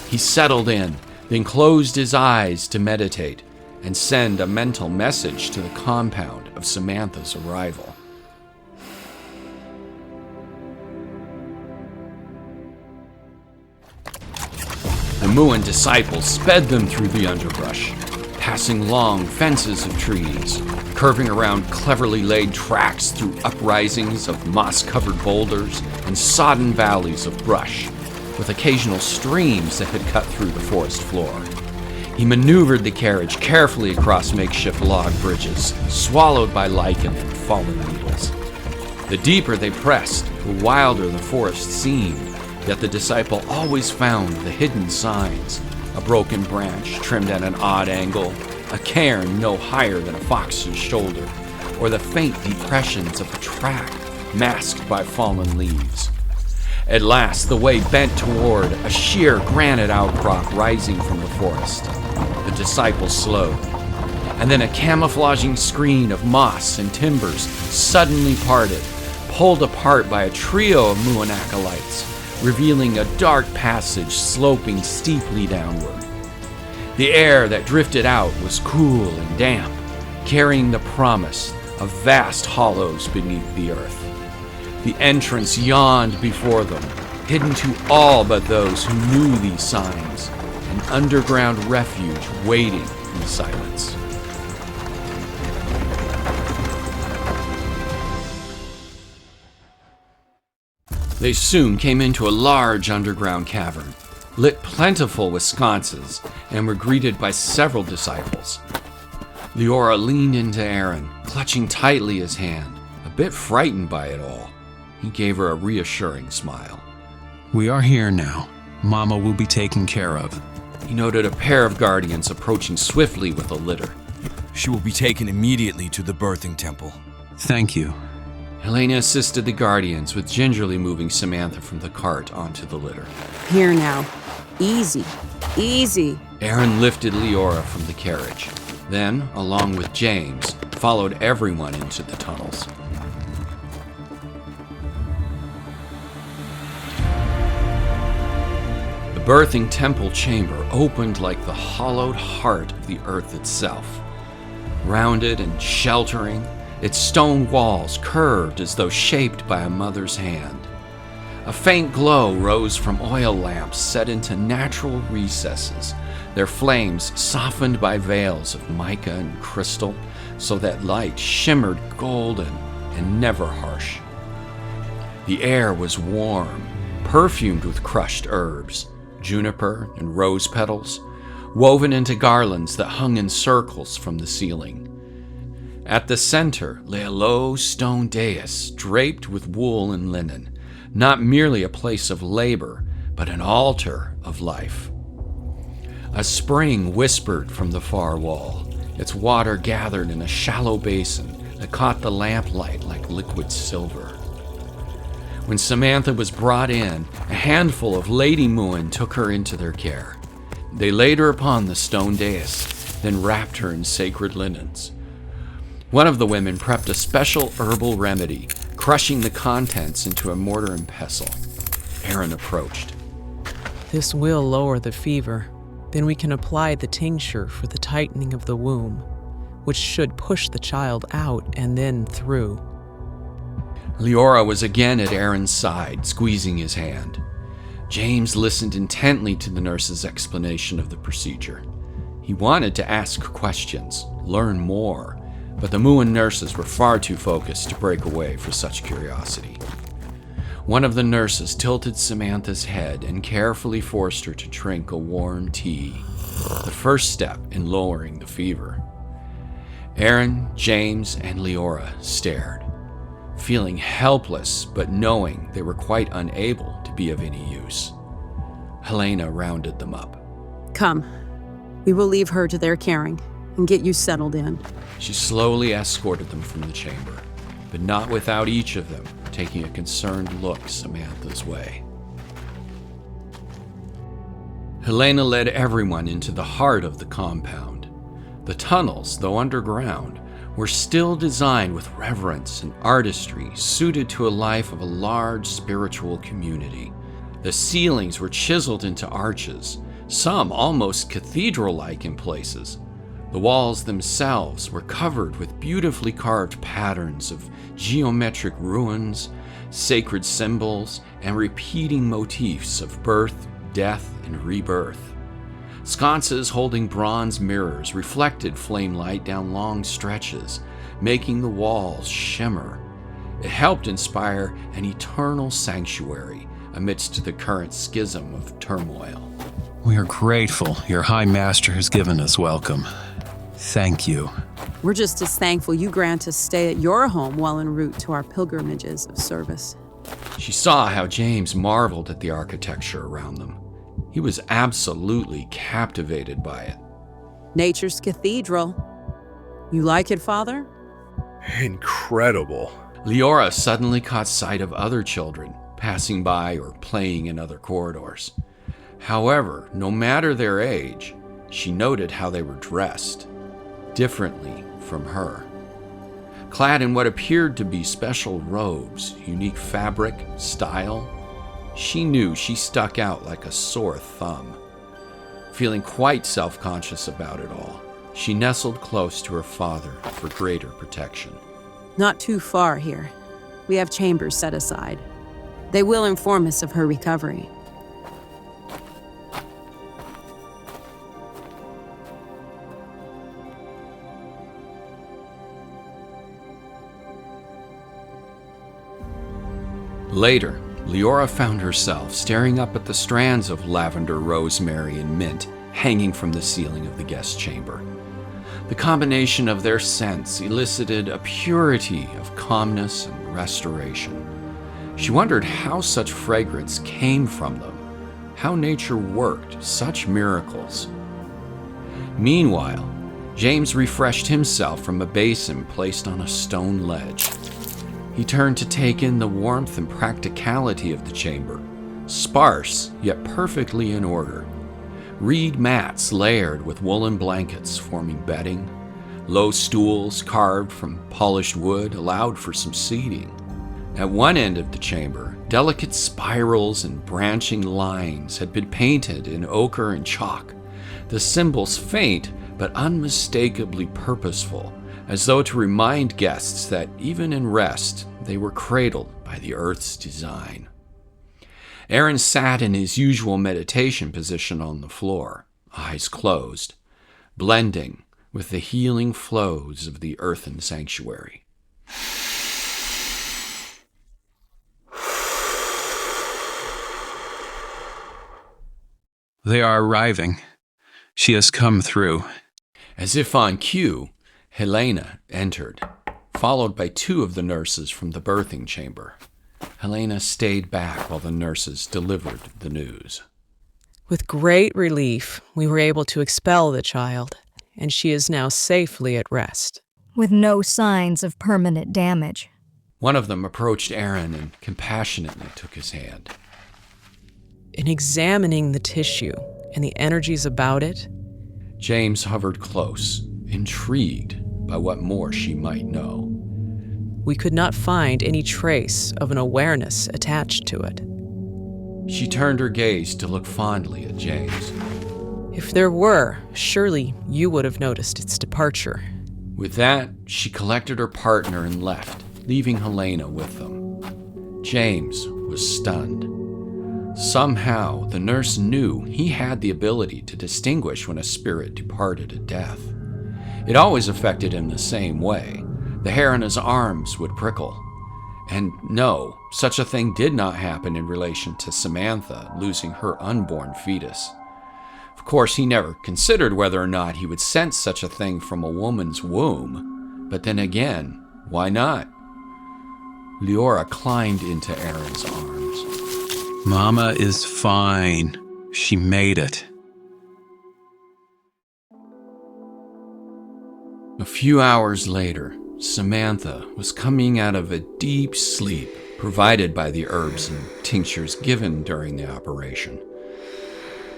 A: He settled in, then closed his eyes to meditate and send a mental message to the compound of Samantha's arrival. The Muein disciples sped them through the underbrush, passing long fences of trees, curving around cleverly laid tracks through uprisings of moss-covered boulders and sodden valleys of brush, with occasional streams that had cut through the forest floor. He maneuvered the carriage carefully across makeshift log bridges, swallowed by lichen and fallen needles. The deeper they pressed, the wilder the forest seemed, yet the disciple always found the hidden signs: a broken branch trimmed at an odd angle, a cairn no higher than a fox's shoulder, or the faint depressions of a track masked by fallen leaves. At last, the way bent toward a sheer granite outcrop rising from the forest. The disciple slowed, and then a camouflaging screen of moss and timbers suddenly parted, pulled apart by a trio of Muein acolytes, revealing a dark passage sloping steeply downward. The air that drifted out was cool and damp, carrying the promise of vast hollows beneath the earth. The entrance yawned before them, hidden to all but those who knew these signs, an underground refuge waiting in silence. They soon came into a large underground cavern, lit plentiful with sconces, and were greeted by several disciples. Leora leaned into Aaron, clutching tightly his hand, a bit frightened by it all. He gave her a reassuring smile.
B: We are here now. Mama will be taken care of.
A: He noted a pair of guardians approaching swiftly with a litter.
M: She will be taken immediately to the birthing temple.
B: Thank you.
A: Helena assisted the guardians with gingerly moving Samantha from the cart onto the litter.
F: Here now. Easy. Easy.
A: Aaron lifted Leora from the carriage. Then, along with James, followed everyone into the tunnels. The birthing temple chamber opened like the hollowed heart of the earth itself. Rounded and sheltering, its stone walls curved as though shaped by a mother's hand. A faint glow rose from oil lamps set into natural recesses, their flames softened by veils of mica and crystal, so that light shimmered golden and never harsh. The air was warm, perfumed with crushed herbs, juniper and rose petals, woven into garlands that hung in circles from the ceiling. At the center lay a low stone dais draped with wool and linen, not merely a place of labor, but an altar of life. A spring whispered from the far wall, its water gathered in a shallow basin that caught the lamplight like liquid silver. When Samantha was brought in, a handful of Lady Muein took her into their care. They laid her upon the stone dais, then wrapped her in sacred linens. One of the women prepped a special herbal remedy, crushing the contents into a mortar and pestle. Aaron approached.
F: This will lower the fever. Then we can apply the tincture for the tightening of the womb, which should push the child out and then through.
A: Leora was again at Aaron's side, squeezing his hand. James listened intently to the nurse's explanation of the procedure. He wanted to ask questions, learn more, but the Muein nurses were far too focused to break away for such curiosity. One of the nurses tilted Samantha's head and carefully forced her to drink a warm tea, the first step in lowering the fever. Aaron, James, and Leora stared, feeling helpless but knowing they were quite unable to be of any use. Helena rounded them up.
F: Come, we will leave her to their caring and get you settled in.
A: She slowly escorted them from the chamber, but not without each of them taking a concerned look Samantha's way. Helena led everyone into the heart of the compound. The tunnels, though underground, were still designed with reverence and artistry suited to a life of a large spiritual community. The ceilings were chiseled into arches, some almost cathedral-like in places. The walls themselves were covered with beautifully carved patterns of geometric runes, sacred symbols, and repeating motifs of birth, death, and rebirth. Sconces holding bronze mirrors reflected flame light down long stretches, making the walls shimmer. It helped inspire an eternal sanctuary amidst the current schism of turmoil.
B: We are grateful your High Master has given us welcome. Thank you.
F: We're just as thankful you grant us stay at your home while en route to our pilgrimages of service.
A: She saw how James marveled at the architecture around them. He was absolutely captivated by it.
F: Nature's cathedral. You like it, Father?
J: Incredible.
A: Leora suddenly caught sight of other children passing by or playing in other corridors. However, no matter their age, she noted how they were dressed, differently from her. Clad in what appeared to be special robes, unique fabric, style, she knew she stuck out like a sore thumb. Feeling quite self-conscious about it all, she nestled close to her father for greater protection.
F: Not too far here. We have chambers set aside. They will inform us of her recovery.
A: Later, Leora found herself staring up at the strands of lavender, rosemary, and mint hanging from the ceiling of the guest chamber. The combination of their scents elicited a purity of calmness and restoration. She wondered how such fragrance came from them, how nature worked such miracles. Meanwhile, James refreshed himself from a basin placed on a stone ledge. He turned to take in the warmth and practicality of the chamber, sparse yet perfectly in order. Reed mats layered with woolen blankets forming bedding. Low stools carved from polished wood allowed for some seating. At one end of the chamber, delicate spirals and branching lines had been painted in ochre and chalk, the symbols faint but unmistakably purposeful, as though to remind guests that even in rest, they were cradled by the earth's design. Aaron sat in his usual meditation position on the floor, eyes closed, blending with the healing flows of the earthen sanctuary.
B: They are arriving. She has come through.
A: As if on cue, Helena entered, followed by 2 of the nurses from the birthing chamber. Helena stayed back while the nurses delivered the news.
F: With great relief, we were able to expel the child, and she is now safely at rest.
Q: With no signs of permanent damage.
A: One of them approached Aaron and compassionately took his hand.
F: In examining the tissue and the energies about it,
A: James hovered close, intrigued by what more she might know.
F: We could not find any trace of an awareness attached to it.
A: She turned her gaze to look fondly at James.
F: If there were, surely you would have noticed its departure.
A: With that, she collected her partner and left, leaving Helena with them. James was stunned. Somehow, the nurse knew he had the ability to distinguish when a spirit departed at death. It always affected him the same way. The hair on his arms would prickle. And no, such a thing did not happen in relation to Samantha losing her unborn fetus. Of course, he never considered whether or not he would sense such a thing from a woman's womb. But then again, why not? Leora climbed into Aaron's arms.
B: Mama is fine. She made it.
A: A few hours later, Samantha was coming out of a deep sleep provided by the herbs and tinctures given during the operation.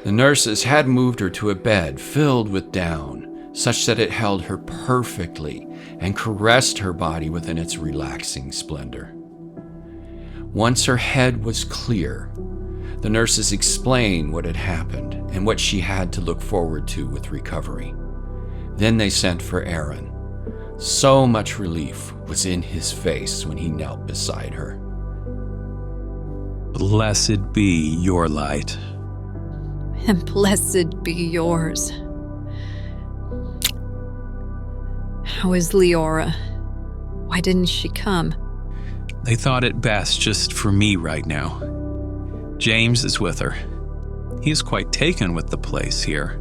A: The nurses had moved her to a bed filled with down, such that it held her perfectly and caressed her body within its relaxing splendor. Once her head was clear, the nurses explained what had happened and what she had to look forward to with recovery. Then they sent for Aaron. So much relief was in his face when he knelt beside her.
B: Blessed be your light.
D: And blessed be yours. How is Leora? Why didn't she come?
B: They thought it best just for me right now. James is with her. He is quite taken with the place here.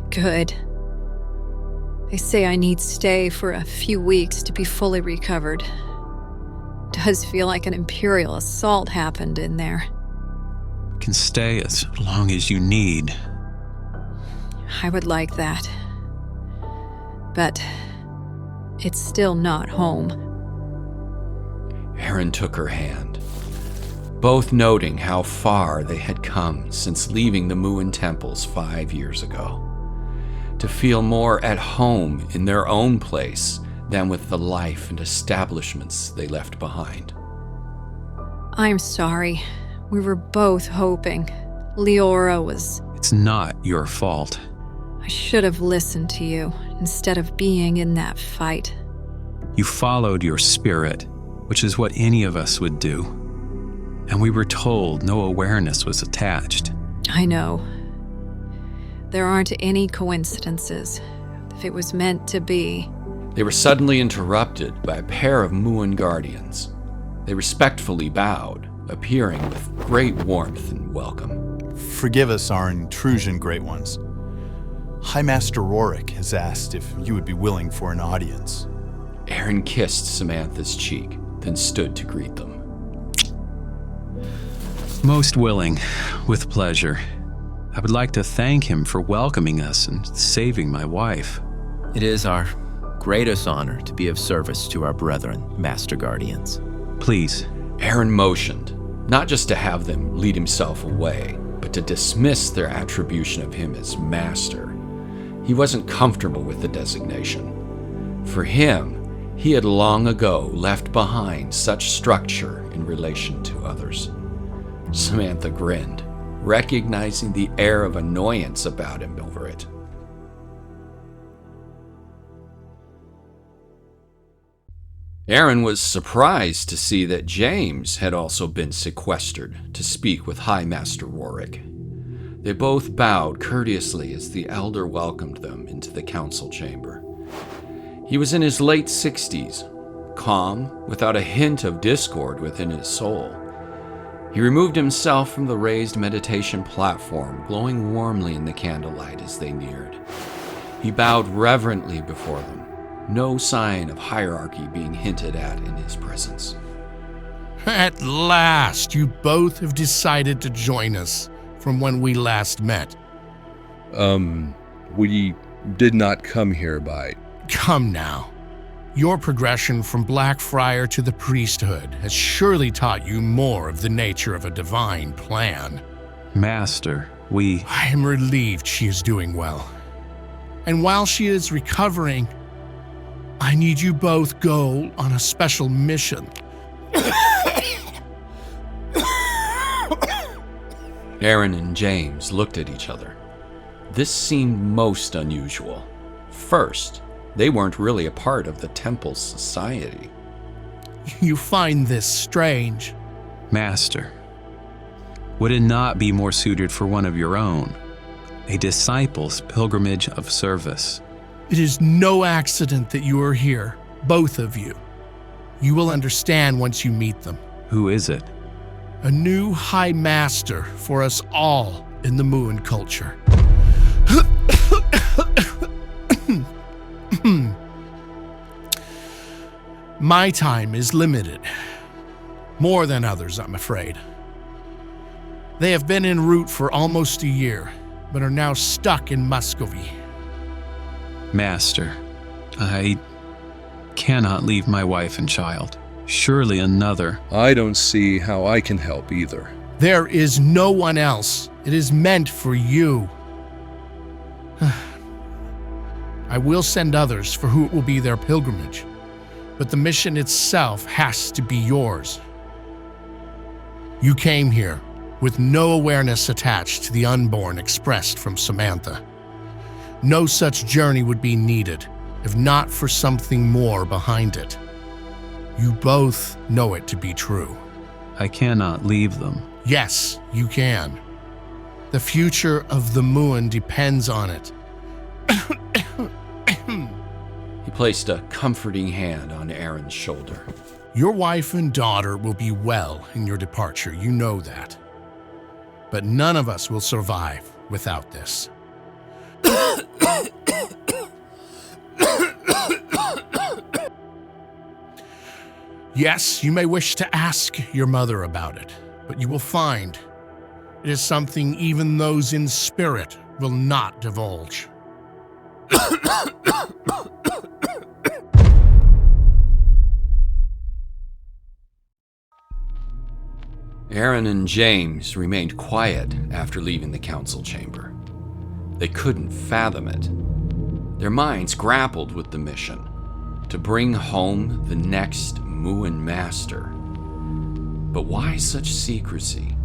D: Good. They say I need stay for a few weeks to be fully recovered. Does feel like an imperial assault happened in there.
B: Can stay as long as you need.
D: I would like that. But it's still not home.
A: Aaron took her hand, both noting how far they had come since leaving the Muein temples 5 years ago. To feel more at home in their own place than with the life and establishments they left behind.
D: I'm sorry. We were both hoping. Leora was...
B: It's not your fault.
D: I should have listened to you instead of being in that fight.
B: You followed your spirit, which is what any of us would do. And we were told no awareness was attached.
D: I know. There aren't any coincidences. If it was meant to be...
A: They were suddenly interrupted by a pair of Muein guardians. They respectfully bowed, appearing with great warmth and welcome.
I: Forgive us our intrusion, Great Ones. High Master Rorik has asked if you would be willing for an audience.
A: Aaron kissed Samantha's cheek, then stood to greet them.
B: Most willing, with pleasure. I would like to thank him for welcoming us and saving my wife.
P: It is our greatest honor to be of service to our brethren, Master Guardians.
B: Please.
A: Aaron motioned, not just to have them lead himself away, but to dismiss their attribution of him as master. He wasn't comfortable with the designation. For him, he had long ago left behind such structure in relation to others. Samantha grinned, recognizing the air of annoyance about him over it. Aaron was surprised to see that James had also been sequestered to speak with High Master Rorik. They both bowed courteously as the elder welcomed them into the council chamber. He was in his late 60s, calm, without a hint of discord within his soul. He removed himself from the raised meditation platform, glowing warmly in the candlelight as they neared. He bowed reverently before them, no sign of hierarchy being hinted at in his presence.
R: At last, you both have decided to join us from when we last met.
J: We did not come here by...
R: Come now. Your progression from Blackfriar to the priesthood has surely taught you more of the nature of a divine plan.
B: Master,
R: I am relieved she is doing well. And while she is recovering, I need you both go on a special mission.
A: Aaron and James looked at each other. This seemed most unusual. First, they weren't really a part of the temple's society.
R: You find this strange?
B: Master, would it not be more suited for one of your own? A disciple's pilgrimage of service.
R: It is no accident that you are here, both of you. You will understand once you meet them.
B: Who is it?
R: A new High Master for us all in the Muein culture. My time is limited. More than others, I'm afraid. They have been en route for almost a year, but are now stuck in Muscovy.
B: Master, I cannot leave my wife and child. Surely another.
J: I don't see how I can help either.
R: There is no one else. It is meant for you. I will send others for who it will be their pilgrimage, but the mission itself has to be yours. You came here with no awareness attached to the unborn expressed from Samantha. No such journey would be needed, if not for something more behind it. You both know it to be true.
B: I cannot leave them.
R: Yes, you can. The future of the Muein depends on it.
A: He placed a comforting hand on Aaron's shoulder.
R: Your wife and daughter will be well in your departure, you know that. But none of us will survive without this. Yes, you may wish to ask your mother about it, but you will find it is something even those in spirit will not divulge.
A: Aaron and James remained quiet after leaving the council chamber. They couldn't fathom it. Their minds grappled with the mission to bring home the next Muein master. But why such secrecy?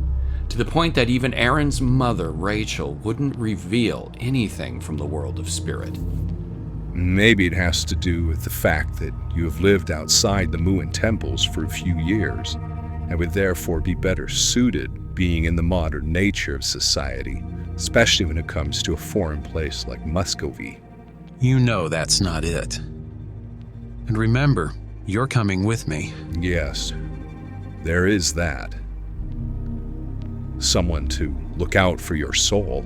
A: To the point that even Aaron's mother, Rachel, wouldn't reveal anything from the world of spirit.
J: Maybe it has to do with the fact that you have lived outside the Muein temples for a few years, and would therefore be better suited being in the modern nature of society, especially when it comes to a foreign place like Muscovy.
B: You know that's not it. And remember, you're coming with me.
J: Yes, there is that. someone to look out for your soul.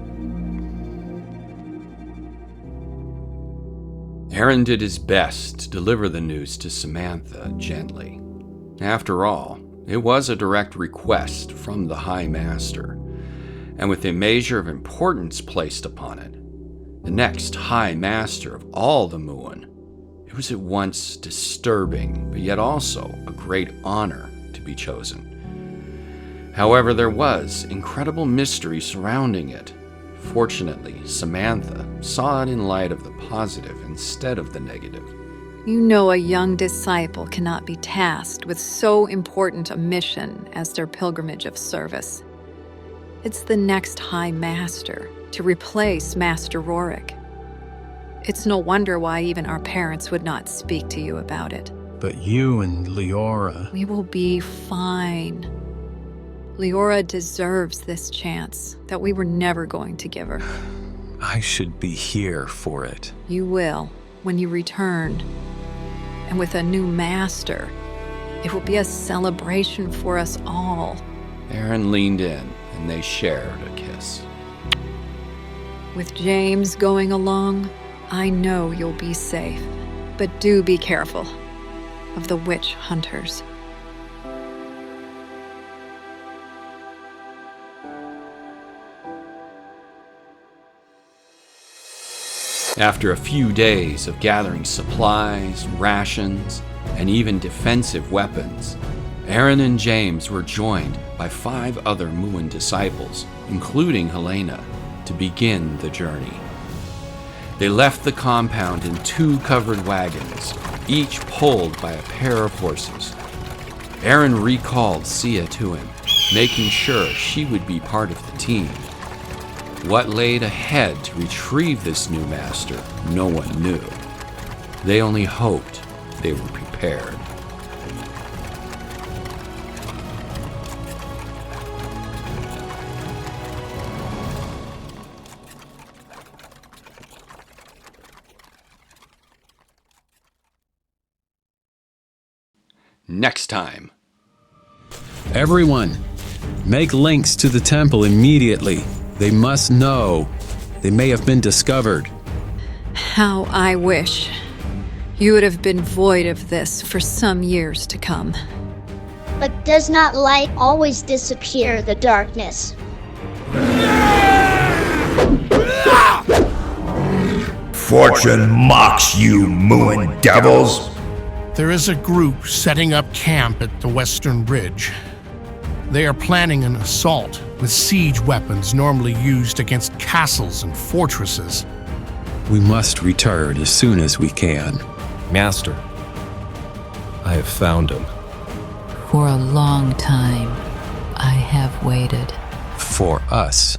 A: Aaron did his best to deliver the news to Samantha gently. After all, it was a direct request from the High Master, and with a measure of importance placed upon it, the next High Master of all the Muein, it was at once disturbing, but yet also a great honor to be chosen. However, there was incredible mystery surrounding it. Fortunately, Samantha saw it in light of the positive instead of the negative.
D: You know a young disciple cannot be tasked with so important a mission as their pilgrimage of service. It's the next High Master to replace Master Rorik. It's no wonder why even our parents would not speak to you about it.
B: But you and Leora...
D: We will be fine. Leora deserves this chance that we were never going to give her.
B: I should be here for it.
D: You will, when you return. And with a new master, it will be a celebration for us all.
A: Aaron leaned in, and they shared a kiss.
D: With James going along, I know you'll be safe. But do be careful of the witch hunters.
A: After a few days of gathering supplies, rations, and even defensive weapons, Aaron and James were joined by 5 other Muein disciples, including Helena, to begin the journey. They left the compound in 2 covered wagons, each pulled by a pair of horses. Aaron recalled Sia to him, making sure she would be part of the team. What laid ahead to retrieve this new master, no one knew. They only hoped they were prepared. Next time.
B: Everyone, make links to the temple immediately. They must know. They may have been discovered.
D: How I wish you would have been void of this for some years to come.
G: But does not light always disappear the darkness?
S: Fortune mocks you, Muein devils.
R: There is a group setting up camp at the Western Ridge. They are planning an assault with siege weapons normally used against castles and fortresses.
B: We must return as soon as we can.
H: Master, I have found him.
T: For a long time, I have waited.
B: For us.